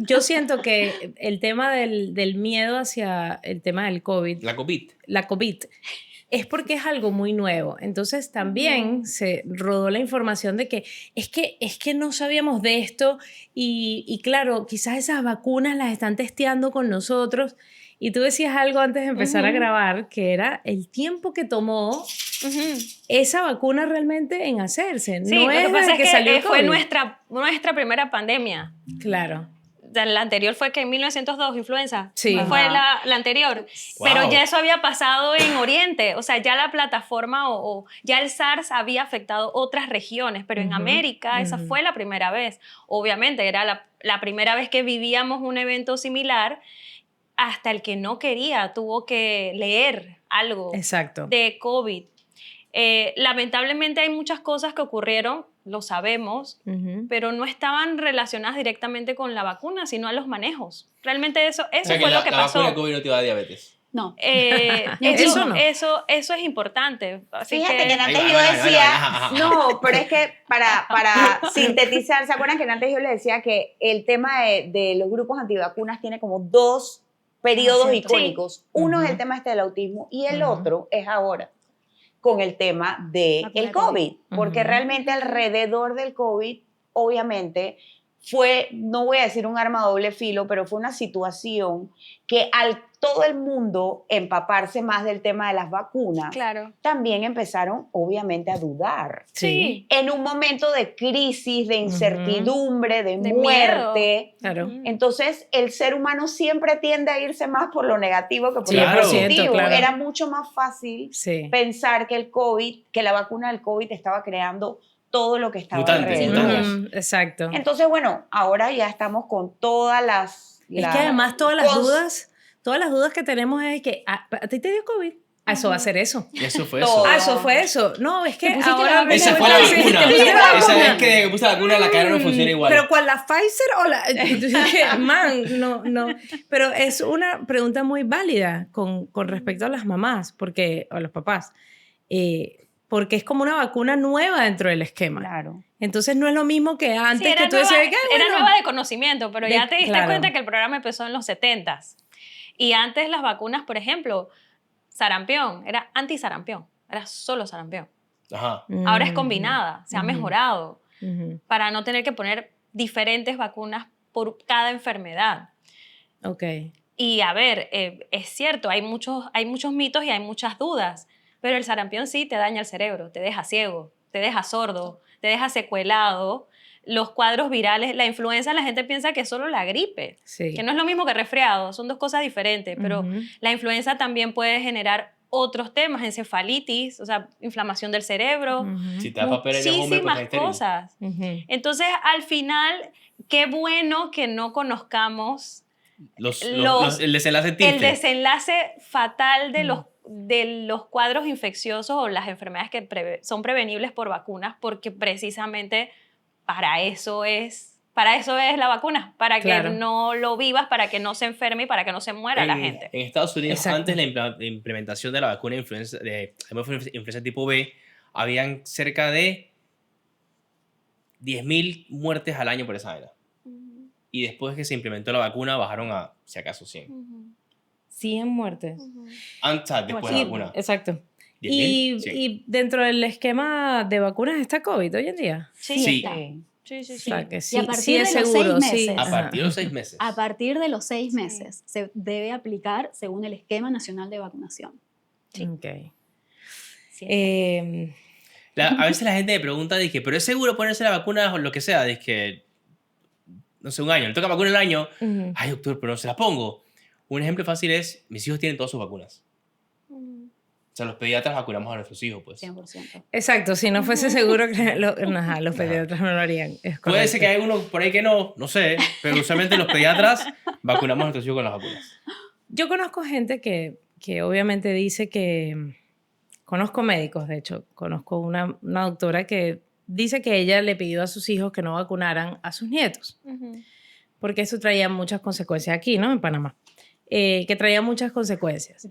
yo siento que el tema del miedo hacia el tema del COVID, La COVID. la COVID, es porque es algo muy nuevo. Entonces también se rodó la información de que es que no sabíamos de esto y claro, quizás esas vacunas las están testeando con nosotros. Y tú decías algo antes de empezar a Ujú. grabar, que era el tiempo que tomó Ujú. esa vacuna realmente en hacerse. Sí, no lo es que pasa desde es que salió el fue COVID. nuestra primera pandemia. Claro. La anterior fue que en 1902, influenza. Sí. Fue Ajá. la anterior. Wow. Pero ya eso había pasado en Oriente. O sea, ya la plataforma o ya el SARS había afectado otras regiones. Pero en Ujú, América esa ujú. fue la primera vez. Obviamente era la primera vez que vivíamos un evento similar. hasta el que no quería tuvo que leer algo Exacto. de COVID. Lamentablemente hay muchas cosas que ocurrieron, lo sabemos, Ujú. pero no estaban relacionadas directamente con la vacuna, sino a los manejos. Realmente eso O sea, fue lo que la pasó. vacuna de COVID no te da diabetes. No. Eso no. Eso es importante. Así Fíjate que que antes Ahí yo va, decía, ajá. no, pero es que para sintetizar, ¿se acuerdan que antes yo les decía que el tema de los grupos antivacunas tiene como dos periodos cierto. icónicos? Uno es el Ujú. tema del autismo y el Ujú. otro es ahora con el tema del Vacuna de COVID, porque Ujú. realmente alrededor del COVID, obviamente, fue, no voy a decir un arma a doble filo, pero fue una situación que al todo el mundo empaparse más del tema de las vacunas, claro. también empezaron obviamente a dudar. Sí. En un momento de crisis, de incertidumbre, de De muerte. Claro. Ujú. Entonces, el ser humano siempre tiende a irse más por lo negativo que por lo 100%, positivo. claro. Era mucho más fácil Sí. pensar que el COVID, que la vacuna del COVID estaba creando todo lo que estaba Mutantes, alrededor. mutantes. Ujú, exacto. Entonces, bueno, ahora ya estamos con todas Es que además todas las dudas que tenemos es que ¿a ti te dio COVID? Ah, eso va a ser eso. Y eso fue Todo. eso. Ah, eso fue eso. No, es que Te pusiste ahora la vacuna. Esa fue la resulta que sí, vacuna. te pusiste la Esa vacuna. vez que puse la vacuna, la cara no funciona igual. Pero ¿cuál, la Pfizer o la...? Man, no. Pero es una pregunta muy válida con respecto a las mamás, porque, o a los papás, porque es como una vacuna nueva dentro del esquema. Claro. Entonces no es lo mismo que antes Sí, que tú decías, era nueva de conocimiento, pero ya te diste claro. cuenta que el programa empezó en los 70s. Y antes las vacunas, por ejemplo, sarampión, era antisarampión, era solo sarampión. Ajá. Ahora es combinada, se ha mejorado Ujú. para no tener que poner diferentes vacunas por cada enfermedad. Ok. Y a ver, es cierto, hay muchos mitos y hay muchas dudas, pero el sarampión sí te daña el cerebro, te deja ciego, te deja sordo, te deja secuelado. Los cuadros virales, la influenza, la gente piensa que es solo la gripe, Sí. que no es lo mismo que resfriado, son dos cosas diferentes, pero Ujú. la influenza también puede generar otros temas, encefalitis, o sea, inflamación del cerebro, Ujú. Si te da papel en el hombre, pues muchísimas es estéril. cosas. Ujú. Entonces, al final, qué bueno que no conozcamos El desenlace el triste. desenlace fatal de los cuadros infecciosos o las enfermedades que son prevenibles por vacunas, porque precisamente para eso es la vacuna, para Claro. que no lo vivas, para que no se enferme y para que no se muera la gente. En Estados Unidos, Exacto. antes de la implementación de la vacuna de influenza tipo B, habían cerca de 10.000 muertes al año por esa vaina. Y después que se implementó la vacuna, bajaron a, si acaso, 100. 100 muertes. Antes, después de Sí, la vacuna. exacto. 10.000, 100. Y dentro del esquema de vacunas está COVID hoy en día. Sí, Sí. está. sí, sí, O sí. sea, que Y sí, a partir sí es de los seguro, 6 sí. meses. A Ajá. partir de los 6 meses. A partir de los 6 Sí. meses se debe aplicar según el esquema nacional de vacunación. Ok. Sí. A veces la gente me pregunta, dije, ¿pero es seguro ponerse la vacuna o lo que sea? Dije, no sé, un año, le toca vacuna el año. Ujú. Ay, doctor, pero no se la pongo. Un ejemplo fácil es, mis hijos tienen todas sus vacunas. O sea, los pediatras vacunamos a nuestros hijos, pues. 100%. Exacto, si no fuese seguro que los pediatras no lo harían. Es Puede ser correcto. que hay uno por ahí que no sé, pero usualmente los pediatras vacunamos a nuestros hijos con las vacunas. Yo conozco gente que obviamente dice que... Conozco médicos, de hecho. Conozco una doctora que dice que ella le pidió a sus hijos que no vacunaran a sus nietos, porque eso traía muchas consecuencias aquí, ¿no? En Panamá. Que traía muchas consecuencias.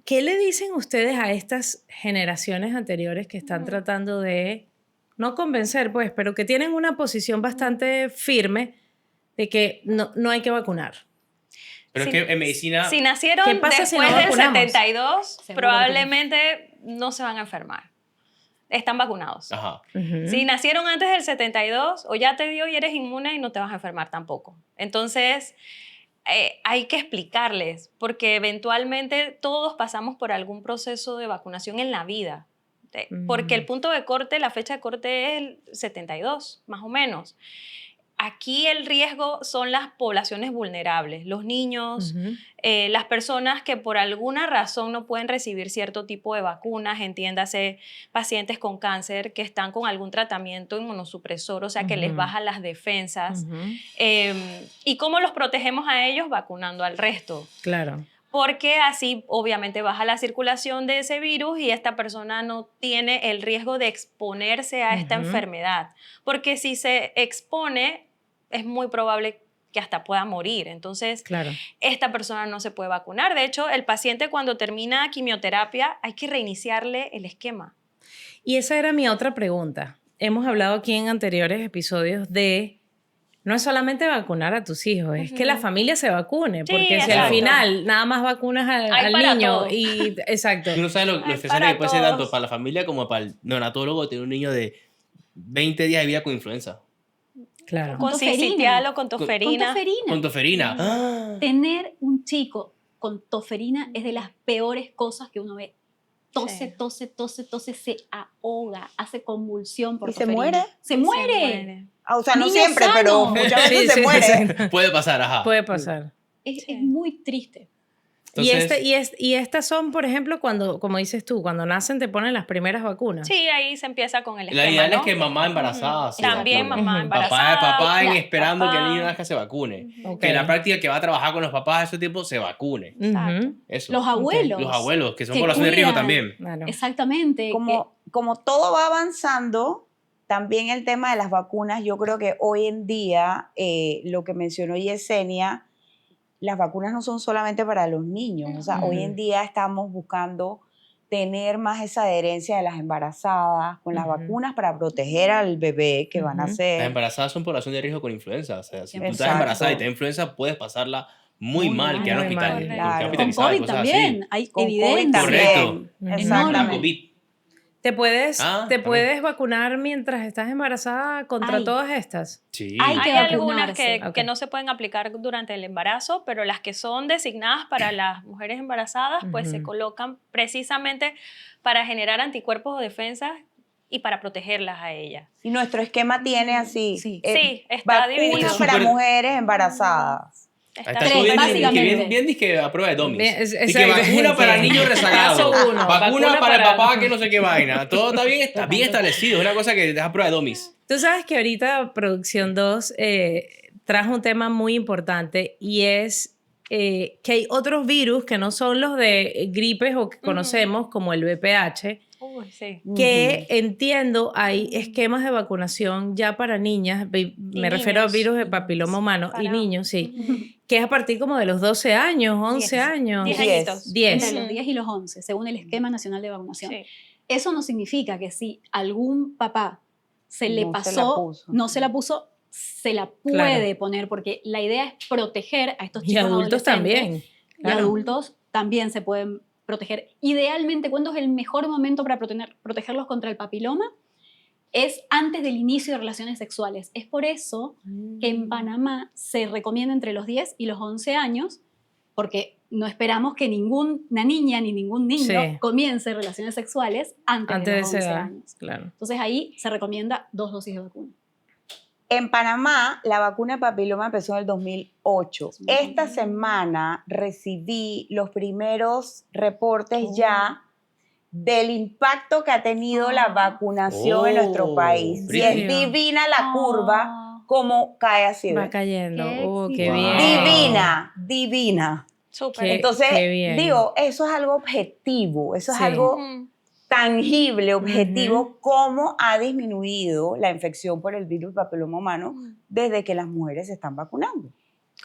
¿Qué le dicen ustedes a estas generaciones anteriores que están tratando de, no convencer, pues, pero que tienen una posición bastante firme de que no hay que vacunar? Pero Sí. es que en medicina... Si nacieron ¿Qué pasa después si no del vacunamos? 72, Seguro probablemente no se van a enfermar. Están vacunados. Ajá. Ujú. Si nacieron antes del 72, o ya te dio y eres inmune y no te vas a enfermar tampoco. Entonces, hay que explicarles, porque eventualmente todos pasamos por algún proceso de vacunación en la vida. Porque el punto de corte, la fecha de corte es el 72, más o menos. aquí el riesgo son las poblaciones vulnerables, los niños, Ujú. las personas que por alguna razón no pueden recibir cierto tipo de vacunas, entiéndase pacientes con cáncer que están con algún tratamiento inmunosupresor, o sea que les Ujú. bajan las defensas. Ujú. ¿Y cómo los protegemos a ellos? Vacunando al resto. Claro. Porque así obviamente baja la circulación de ese virus y esta persona no tiene el riesgo de exponerse a esta Ujú. enfermedad. Porque si se expone, es muy probable que hasta pueda morir. Entonces, Claro. esta persona no se puede vacunar. De hecho, el paciente cuando termina quimioterapia hay que reiniciarle el esquema. Y esa era mi otra pregunta. Hemos hablado aquí en anteriores episodios de no es solamente vacunar a tus hijos, es que la Ujú. familia se vacune, Sí, porque si al exacto. final nada más vacunas Hay al para niño todo. y exacto. Tú no sabes lo Ay, estresante para que puede ser tanto todos. para la familia como para el neonatólogo tener un niño de 20 días de vida con influenza. Claro. Con toferina. sincitial o con Con toferina. toferina. Con toferina. ¡Ah! Tener un chico con toferina es de las peores cosas que uno ve. Tose, Sí. tose, se ahoga, hace convulsión por ¿Y se toferina. muere? ¡Se muere! O sea, no Niño siempre, sano. pero muchas veces se muere. exacto. Puede pasar, ajá. Puede pasar. Es Sí. muy triste. Entonces, Y estas son, por ejemplo, cuando, como dices tú, cuando nacen te ponen las primeras vacunas. Sí, ahí se empieza con el esquema, la ideal ¿no? es que mamá embarazada se También vacune. mamá Ujú. embarazada. Papá Claro, esperando que el papá. niño nazca se vacune. Ok. Que en la práctica que va a trabajar con los papás a ese tiempo se vacune. Exacto. Ujú. Eso. Los abuelos. Los abuelos, que son que población de riesgo cuidan. también. Claro. Exactamente. Como todo va avanzando, también el tema de las vacunas, yo creo que hoy en día, lo que mencionó Yesenia, las vacunas no son solamente para los niños. O sea, hoy en día estamos buscando tener más esa adherencia de las embarazadas con las Ujú. vacunas para proteger al bebé que van a Ujú. Las ser. embarazadas son población de riesgo con influenza. O sea, si tú estás Exacto. embarazada y te da influenza, puedes pasarla muy mal, quedar muy mal. quedar Claro. Con hospitalizada y COVID cosas también así. hay Con COVID evidencia. Correcto. también. Ujú. Exactamente. COVID. ¿Te puedes, Ah, te también. puedes vacunar mientras estás embarazada contra Ay. todas estas? Sí. Hay que Hay algunas vacunarse. que Ok. no se pueden aplicar durante el embarazo, pero las que son designadas para las mujeres embarazadas, pues se Ujú. colocan precisamente para generar anticuerpos o defensas y para protegerlas a ellas. Y nuestro esquema tiene así. Sí. Sí, está vacunas dividido. para Súper- mujeres embarazadas. Ahí Está está Tres, todo bien, básicamente. bien dizque a prueba de domis. Bien, es- Dice exacto. vacuna para Sí. niños rezagados. Paso uno, Vacuna vacuna para el para- papá que no sé qué vaina. Todo está bien, bien establecido. Es una cosa que deja prueba de domis. Tú sabes que ahorita Producción 2 trajo un tema muy importante y es que hay otros virus que no son los de gripes o que conocemos como el VPH, Uy, sí. que entiendo hay esquemas de vacunación ya para niñas, me refiero a niños. virus de papiloma humano y Para- niños, sí, Ujú. que es a partir como de los 12 años, 11 10. años. 10 10. añitos. 10. Entre los Ujú. 10 y los 11, según el Esquema Nacional de Vacunación. Sí. Eso no significa que si algún papá se le No se la pasó, puso. no se la puso, se la puede poner, porque la idea es proteger a estos Y chicos adultos adolescentes. también. Y claro. adultos también se pueden proteger. Idealmente, ¿cuándo es el mejor momento para protegerlos contra el papiloma? Es antes del inicio de relaciones sexuales. Es por eso que en Panamá se recomienda entre los 10 y los 11 años, porque no esperamos que ninguna niña ni ningún niño Sí. comience relaciones sexuales antes Antes de de los esa 11 edad, años. claro. Entonces ahí se recomienda 2 dosis de vacuna. En Panamá, la vacuna de papiloma empezó en el 2008. Esta semana recibí los primeros reportes ya del impacto que ha tenido la vacunación en nuestro país. Y brillo. es divina la curva, como cae así. Va ¿ves? cayendo. Qué Oh, qué éxito. bien. Divina, divina. Súper. Qué- Entonces, qué bien. digo, eso es algo objetivo, eso es Sí. algo Ujú. tangible, objetivo, cómo ha disminuido la infección por el virus papiloma humano desde que las mujeres se están vacunando.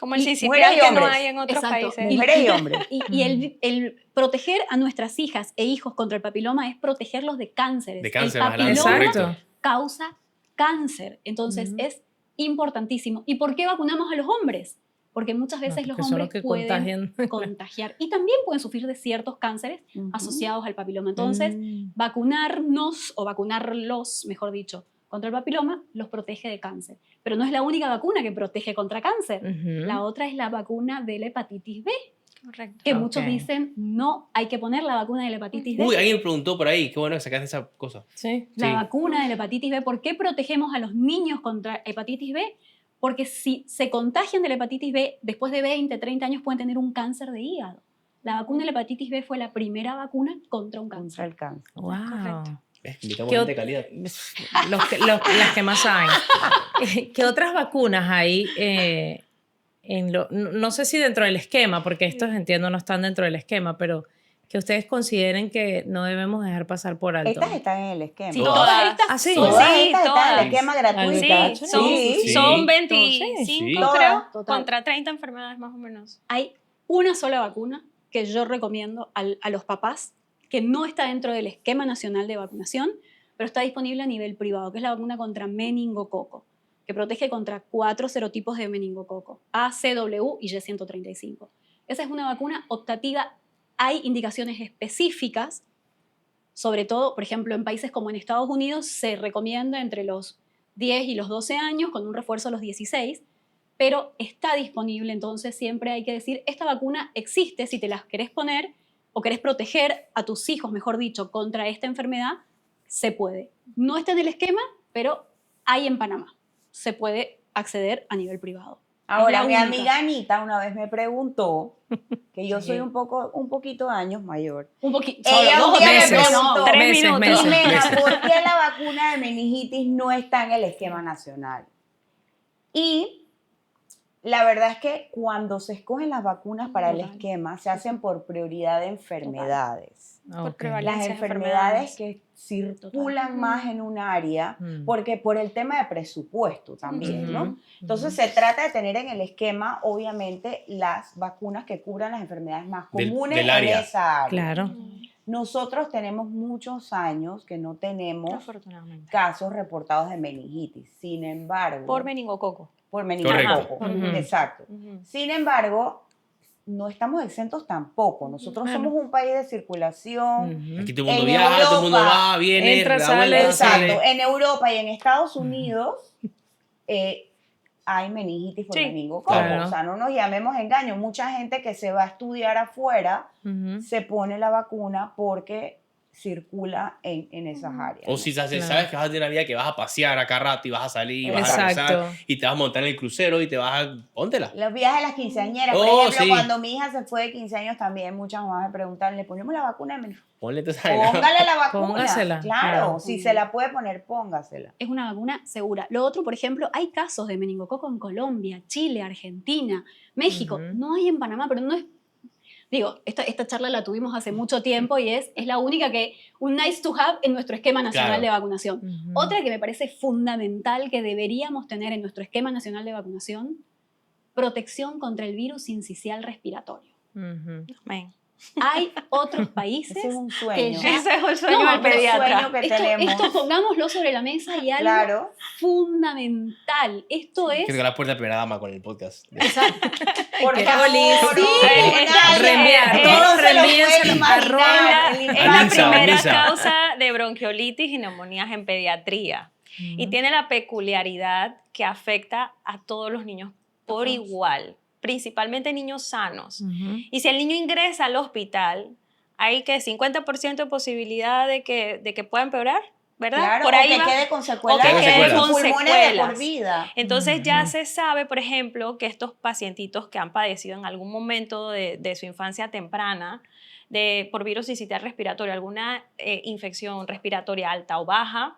Como el Y sincitial mujeres y que no hombres. hay en otros Exacto. países. Mujeres y hombres. Y el proteger a nuestras hijas e hijos contra el papiloma es protegerlos de cánceres. De cáncer, el más adelante, papiloma Exacto. causa cáncer. Entonces Ujú. es importantísimo. ¿Y por qué vacunamos a los hombres? Porque muchas veces porque los son hombres los que pueden contagian. contagiar y también pueden sufrir de ciertos cánceres Ujú. asociados al papiloma. Entonces, vacunarnos o vacunarlos, mejor dicho, contra el papiloma los protege de cáncer. Pero no es la única vacuna que protege contra cáncer. Ujú. La otra es la vacuna de la hepatitis B, Correcto. que Ok. muchos dicen no hay que poner la vacuna de la hepatitis B. Uy, alguien preguntó por ahí. Qué bueno que sacaste esa cosa. Sí. La Sí. vacuna de la hepatitis B, ¿por qué protegemos a los niños contra hepatitis B? Porque si se contagian de la hepatitis B, después de 20, 30 años pueden tener un cáncer de hígado. La vacuna de la hepatitis B fue la primera vacuna contra un Contra cáncer. el cáncer. Wow. Correcto. Invitamos ¿Qué gente de ot- calidad. Las que más saben. ¿Qué otras vacunas hay no sé si dentro del esquema, porque estos entiendo no están dentro del esquema, pero que ustedes consideren que no debemos dejar pasar por alto? Estas están en el esquema. Sí, Todas. todas estas ¿Ah, sí? son- Todas Sí, estas están en todas. el esquema gratuita. Sí, son, Sí. son Sí. 25, Sí. creo, Todas, total. contra 30 enfermedades más o menos. Hay una sola vacuna que yo recomiendo a los papás, que no está dentro del esquema nacional de vacunación, pero está disponible a nivel privado, que es la vacuna contra meningococo, que protege contra 4 serotipos de meningococo, A, C, W y Y135. Esa es una vacuna optativa. Hay indicaciones específicas, sobre todo, por ejemplo, en países como en Estados Unidos, se recomienda entre los 10 y los 12 años, con un refuerzo a los 16, pero está disponible, entonces siempre hay que decir, esta vacuna existe, si te las querés poner o querés proteger a tus hijos, mejor dicho, contra esta enfermedad, se puede. No está en el esquema, pero hay en Panamá. Se puede acceder a nivel privado. Ahora, Es la mi única. amiga Anita una vez me preguntó, que yo soy un poquito años mayor. Un poquito. Ella solo un dos día me meses. preguntó, 3 meses, minutos. meses. Jimena, ¿por qué la vacuna de meningitis no está en el esquema nacional? Y la verdad es que cuando se escogen las vacunas para el Total. esquema, se hacen por prioridad de enfermedades. Ok. prevalencia. Las de enfermedades enfermedades. que circulan Total. más en un área, Mm. porque por el tema de presupuesto también, Ujú. ¿no? Entonces se trata de tener en el esquema, obviamente, las vacunas que cubran las enfermedades más Del- comunes del área. en esa área. Claro. Nosotros tenemos muchos años que no tenemos Afortunadamente. casos reportados de meningitis. Sin embargo, Por meningococo. por meningococo. Correcto. Ujú. Exacto. Ujú. Sin embargo, no estamos exentos tampoco. Nosotros Claro. somos un país de circulación. Ujú. Aquí todo el mundo En viaja, todo el mundo Europa, va, viene, entra, da sale, vuelta, sale. Exacto. En Europa y en Estados Unidos hay meningitis por Sí. meningococo. Claro. O sea, no nos llamemos engaño. Mucha gente que se va a estudiar afuera Ujú. se pone la vacuna porque circula en esas áreas. O ¿no? si sabes Claro. que vas a tener una vida que vas a pasear acá rato y vas a salir y vas a Exacto. regresar y te vas a montar en el crucero y te vas a... Póntela. Los viajes de las quinceañeras, por Oh, ejemplo, sí. cuando mi hija se fue de 15 años también, muchas mamás me preguntaron, ¿le ponemos la vacuna de meningitis? Ponle toda esa vaina. Póngale la vacuna. Póngasela, Claro, claro. si se la puede poner, póngasela. Es una vacuna segura. Lo otro, por ejemplo, hay casos de meningococo en Colombia, Chile, Argentina, México. Ujú. No hay en Panamá, pero no es... Digo, esta charla la tuvimos hace mucho tiempo y es la única que, un nice to have en nuestro esquema nacional Claro. de vacunación. Ujú. Otra que me parece fundamental que deberíamos tener en nuestro esquema nacional de vacunación, protección contra el virus sincicial respiratorio. Ujú. Amén. Hay otros países Ese es un que sueño. ya... Ese es el sueño No, del pero pediatra. sueño que Esto, tenemos. esto pongámoslo sobre la mesa y algo Claro. fundamental. Esto es... Que toca la puerta de primera dama con el podcast. Por Qué favor, feliz. no, Sí. nadie- Reenviar, no todos se lo puede reenvíenselo a imaginar. arroba- El Es Al la Insa, al primera Insa. causa de bronquiolitis y neumonías en pediatría. Y tiene la peculiaridad que afecta a todos los niños por Todos. igual, principalmente niños sanos. Ujú. Y si el niño ingresa al hospital, hay que 50% de posibilidad de que pueda empeorar, ¿verdad? Claro, por o ahí que va. quede con secuelas o que quede en sus con pulmones de por secuelas. vida. Entonces ya Ujú. se sabe, por ejemplo, que estos pacientitos que han padecido en algún momento de su infancia temprana por virus sincicial respiratorio, alguna infección respiratoria alta o baja,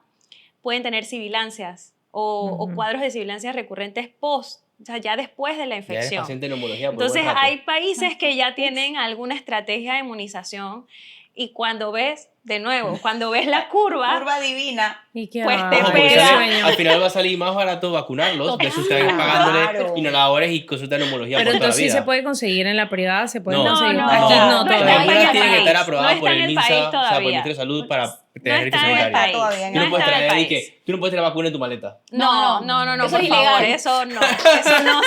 pueden tener sibilancias o Ujú. cuadros de sibilancias recurrentes post, o sea, ya después de la Ya eres infección. paciente de neumología por Entonces buen rato. hay países que ya tienen alguna estrategia de inmunización y cuando ves, de nuevo, cuando ves la curva, Curva divina. ¿Y qué Pues va? te Ojo, porque pega. sale- al final va a salir más barato vacunarlos versus estar Total. pagándole Claro. inhaladores y consulta de neumología Pero por toda la entonces sí vida. se puede conseguir en la privada, se puede No, conseguir. no, Aquí no, no, no Las está todavía. en vacunas el tienen que país. estar aprobadas No por está el en el MINSA, país o sea, por el todavía. Ministerio de Salud para tener está en el registro país. Todavía Tú no no puedes está en el traer y país. que tú no puedes traer vacuna en tu maleta. no, Eso por es favor, ilegal. eso no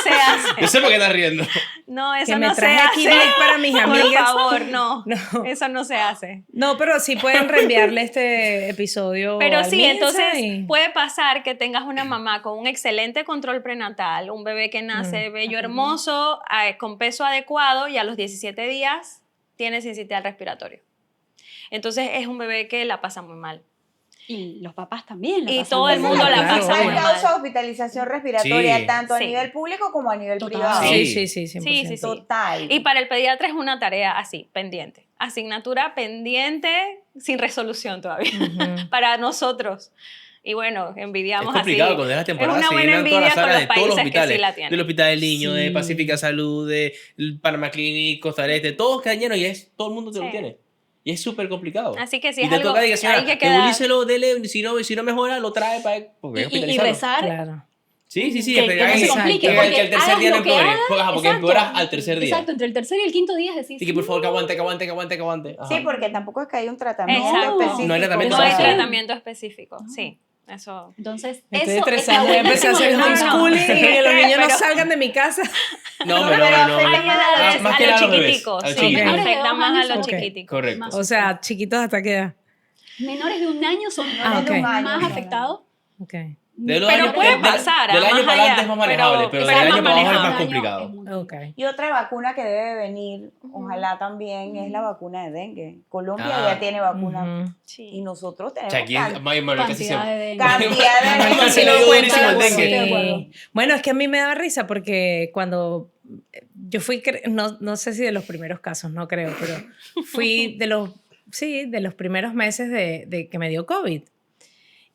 se hace. Yo sé por qué estás riendo. No, eso Que me no se traje aquí hace. Vic para mis amigas. Por favor, no. No. Eso no se hace. No, pero sí pueden reenviarle este episodio. Pero al sí, Minsa entonces y- puede pasar que tengas una mamá con un excelente control prenatal, un bebé que nace bello, hermoso, con peso adecuado y a los 17 días tiene sincicial respiratorio. Entonces es un bebé que la pasa muy mal. Y los papás también. la Y pasan todo el mal. mundo la Claro, pasa obvio. muy Hay mal. causa de hospitalización respiratoria Sí. tanto a Sí. nivel público como a nivel Total. privado. Sí. Sí, 100%. Sí. Total. Y para el pediatra es una tarea así, pendiente. Asignatura pendiente sin resolución todavía. Ujú. Para nosotros. Y bueno, Es envidiamos complicado así. cuando es la Es temporada, una se buena llenan todas las envidia con salas los de todos los países que sí hospitales. la tienen. Del Hospital del Niño, de Sí. Pacífica Salud, de Panamá Clinic, Costa del Este, todos quedan llenos y todo el mundo te lo Sí. tiene. Y es súper complicado. Así que sí, y es te algo toca, diga, hay señora, que quedar. nebulícelo, dele, si no mejora, lo trae para porque es Y hospitalizarlo. rezar Claro. Sí, que no se complique. Que Porque el tercer hagas día no lo que empeore. hagas, Porque exacto. empeoras al tercer día. Exacto, entre el tercer y el quinto día decís. Así que por favor, que aguante. Ajá. Sí, porque tampoco es que hay un tratamiento Exacto. específico. No hay tratamiento No hay básico. tratamiento específico. Sí, eso. Entonces, Estoy eso estresada, está ya empecé a hacer buenísimo. homeschooling y que los niños no Pero- salgan de mi casa. No, No, pero pero no. afecta Hay edades Más a que los nada a los bebés, chiquiticos. a los Sí, chiquitos. Menores de afecta 2 más a años los son- chiquiticos. Correcto. Más O sea, chiquitos hasta qué edad. Menores de 1 año son Ah, los ok. más afectados. Ok. De los Pero años- puede del- pasar, Del más año para allá, adelante es más manejable, pero del es año más para abajo es más manejable. complicado. Es muy Ok. Y otra vacuna que debe venir, ojalá también, es la vacuna de dengue. Colombia Ah. ya tiene vacuna Ujú. Sí. y nosotros O tenemos sea, aquí es Manuel casi cantidad se... de dengue. cantidad de Manuel dengue. casi Se no le dio cuenta. durísimo el dengue. Estoy de acuerdo. Sí. Bueno, es que a mí me da risa porque cuando yo fui, no sé si de los primeros casos, no creo, pero fui de los primeros meses de que me dio COVID.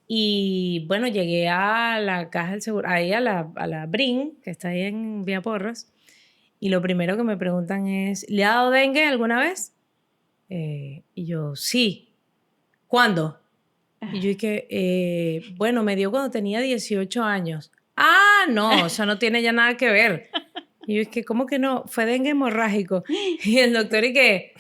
Y bueno, llegué a la caja del seguro, ahí a la BRIN, que está ahí en Vía Porras, y lo primero que me preguntan es, ¿le ha dado dengue alguna vez? Y yo, sí. ¿Cuándo? Y yo dije, bueno, me dio cuando tenía 18 años. Ah, no, eso no tiene ya nada que ver. Y yo dije, ¿cómo que no? Fue dengue hemorrágico. Y el doctor, ¿y qué?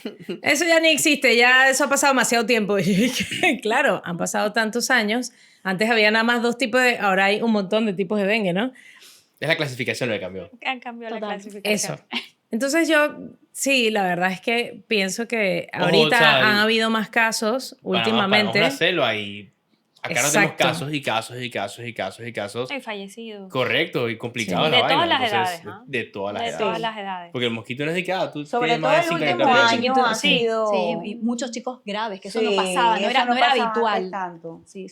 Eso ya ni existe, ya eso ha pasado demasiado tiempo. Y yo dije, claro, han pasado tantos años. Antes había nada más 2 tipos ahora hay un montón de tipos de dengue, ¿no? Es la clasificación lo que cambió. Han cambiado la Total. clasificación. Eso. Entonces yo, sí, la verdad es que pienso que Ojo, ahorita o sea, han habido más casos últimamente. Panamá es una selva y acá no tenemos Exacto. casos. Hay fallecidos. Correcto, y complicado Sí. la De vaina. todas las Entonces, edades, ¿no? de todas las De edades. todas las edades. Porque el mosquito no es de que, tú Sobre tienes todo más de el 5 último años. año chiquito, ha sí. sido... Sí, y muchos chicos graves, que eso Sí, no pasaba, no eso era, no no era pasaba habitual. antes tanto. Sí.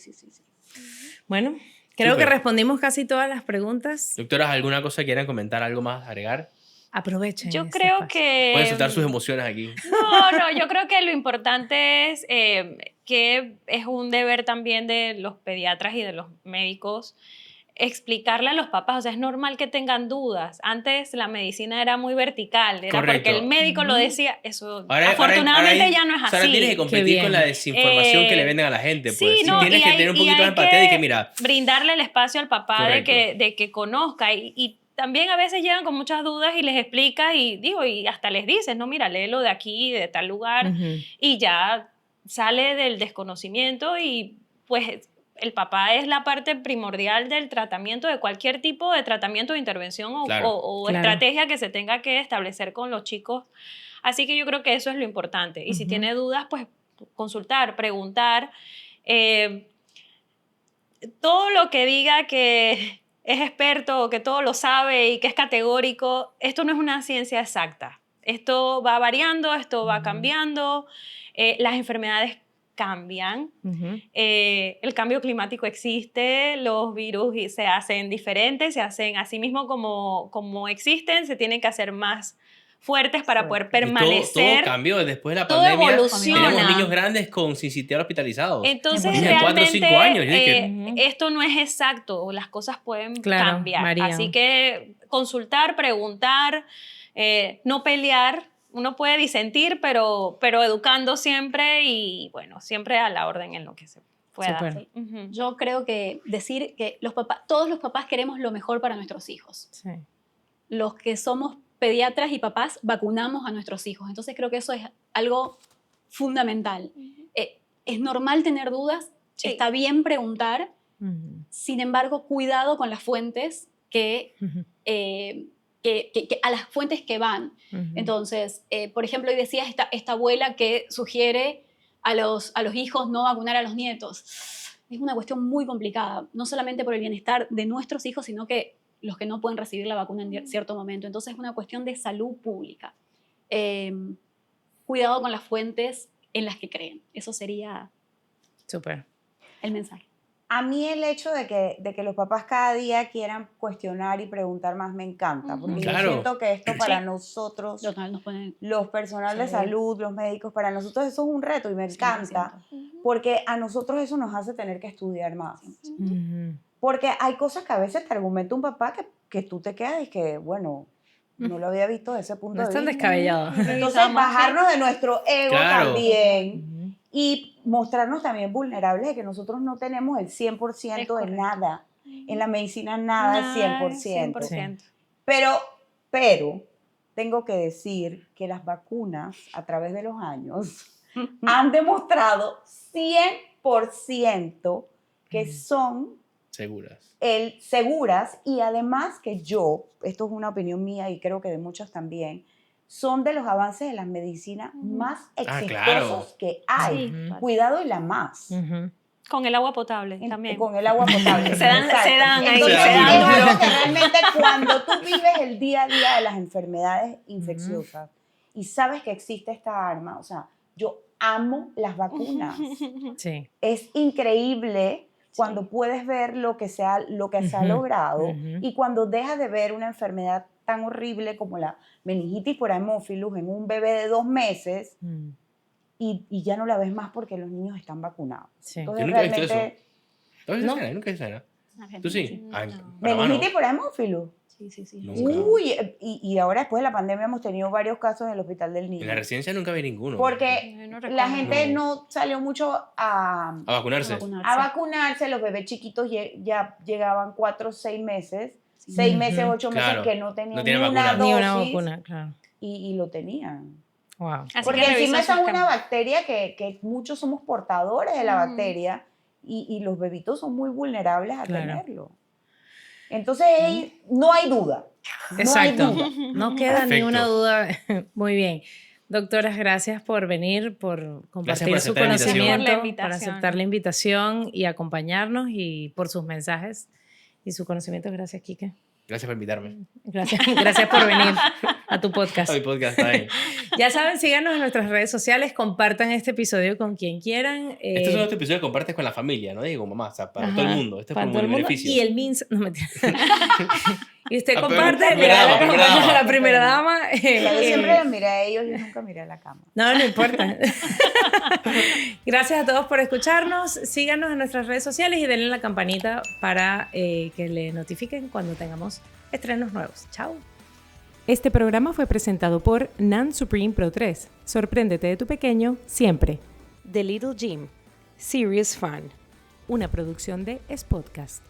Bueno, creo Súper. que respondimos casi todas las preguntas. Doctoras, ¿alguna cosa quieran comentar? ¿Algo más agregar? Aprovechen. Yo este creo espacio. que... Pueden soltar sus emociones aquí. No, yo creo que lo importante es que es un deber también de los pediatras y de los médicos explicarle a los papás, o sea, es normal que tengan dudas. Antes la medicina era muy vertical, era Correcto. porque el médico lo decía, eso Ahora- afortunadamente ahora- ya no es Ahora así. tienes que Qué competir bien. con la desinformación que le Eh, venden a la gente. Pues. Sí, Sí, no, tienes y que hay- tener un y poquito de hay empatía de que que, mira, brindarle el espacio al papá Correcto. de que conozca y también a veces llegan con muchas dudas y les explicas y hasta les dices, no, mira, léelo de aquí, de tal lugar, Ujú. y ya sale del desconocimiento y pues el papá es la parte primordial del tratamiento, de cualquier tipo de tratamiento, de intervención o, Claro. o Claro. estrategia que se tenga que establecer con los chicos. Así que yo creo que eso es lo importante. Y si Ujú. tiene dudas, pues consultar, preguntar. Todo lo que diga que es experto o que todo lo sabe y que es categórico, esto no es una ciencia exacta. Esto va variando, esto va cambiando, las enfermedades cambian, Ujú. el cambio climático existe, los virus se hacen diferentes, se hacen así mismo como existen, se tienen que hacer más fuertes para poder y todo permanecer. cambió. Después de la Todo pandemia, evoluciona. tenemos niños grandes sin sitiar hospitalizados. Entonces, Niños de 4 o 5 realmente, años. Yo dije, Ujú. esto no es exacto, las cosas pueden Claro, cambiar. varían. Así que consultar, preguntar, no pelear. Uno puede disentir, pero educando siempre y, bueno, siempre a la orden en lo que se pueda. Súper. Ujú. Yo creo que decir que todos los papás queremos lo mejor para nuestros hijos. Sí. Los que somos pediatras y papás vacunamos a nuestros hijos. Entonces creo que eso es algo fundamental. Es normal tener dudas, Sí. está bien preguntar, Ujú. sin embargo, cuidado con las fuentes Ujú. a las fuentes que van. Ujú. Entonces, por ejemplo, hoy decía esta abuela que sugiere a los hijos no vacunar a los nietos. Es una cuestión muy complicada, no solamente por el bienestar de nuestros hijos, sino que los que no pueden recibir la vacuna en cierto momento. Entonces, es una cuestión de salud pública. Cuidado con las fuentes en las que creen. Eso sería... Súper. el mensaje. A mí el hecho de que los papás cada día quieran cuestionar y preguntar más me encanta, porque Claro. yo siento que esto para Sí. nosotros, Total, nos ponen los personal de Sí. salud, los médicos, para nosotros eso es un reto y me encanta, 100%. porque a nosotros eso nos hace tener que estudiar más. Ujú. Porque hay cosas que a veces te argumenta un papá que tú te quedas y que, bueno, no lo había visto desde ese punto No es de tan vista. descabellado. Entonces, Revisamos, bajarnos de nuestro ego Claro. también Ujú. y mostrarnos también vulnerables de que nosotros no tenemos el 100% Es de correcto. nada. En la medicina nada es 100%. 100%. Pero tengo que decir que las vacunas a través de los años han demostrado 100% que son Seguras. seguras y además que esto es una opinión mía y creo que de muchos también, son de los avances de la medicina más exitosos claro. que hay. Sí. Ujú. Cuidado y la más. Ujú. Con el agua potable también. Con el agua potable. Se dan Exacto. ahí, Entonces, se dan es duro. algo que realmente cuando tú vives el día a día de las enfermedades infecciosas y sabes que existe esta arma, o sea, yo amo las vacunas. Sí. Es increíble cuando puedes ver lo que se ha Ujú, logrado ujú. y cuando dejas de ver una enfermedad tan horrible como la meningitis por Haemophilus en un bebé de 2 meses Mm. y ya no la ves más porque los niños están vacunados. Sí. Entonces, Yo nunca he visto realmente, ¿No ves No. escena? Nunca he visto escena. Argentina, ¿Tú sí? sí. Ah, No. Panamá no. meningitis por Haemophilus. Sí. Nunca. Uy, y ahora después de la pandemia hemos tenido varios casos en el Hospital del En Niño. la residencia nunca vi ninguno. Porque No la recuerdo. gente No. no salió mucho a A vacunarse. vacunarse, los bebés chiquitos ya llegaban 4 o 6 meses, Sí. 6 meses, 8 meses Claro. que no tenían No tienen ni una vacuna. dosis Ni una vacuna, claro. y lo tenían. Wow. Así Porque que encima revisa esa su es una esquema. bacteria que muchos somos portadores de la Ujú. bacteria y los bebitos son muy vulnerables a Claro. tenerlo. Entonces no hay duda. No hay Exacto. duda. No queda Perfecto. ninguna duda. Muy bien. Doctoras, gracias por venir, por Gracias compartir por su aceptar la invitación. conocimiento, Por la por invitación. aceptar la invitación y acompañarnos y por sus mensajes y su conocimiento. Gracias, Quique. Gracias por invitarme. Gracias por venir a tu podcast. A mi podcast también. Ya saben, síganos en nuestras redes sociales, compartan este episodio con quien quieran. Este es un otro episodio que compartes con la familia, no digo mamá, o sea, para Ajá, todo el mundo. Esto es para como todo el el mundo. beneficio. Y el MINS, no mentira. Y usted La comparte, primera mira, dama, primera dama. la primera dama. O sea, yo siempre los miré a ellos y nunca miré a la cama. No importa. Gracias a todos por escucharnos. Síganos en nuestras redes sociales y denle la campanita para que le notifiquen cuando tengamos estrenos nuevos. Chao. Este programa fue presentado por NAN Supreme Pro 3. Sorpréndete de tu pequeño siempre. The Little Gym. Serious Fun. Una producción de Spodcast.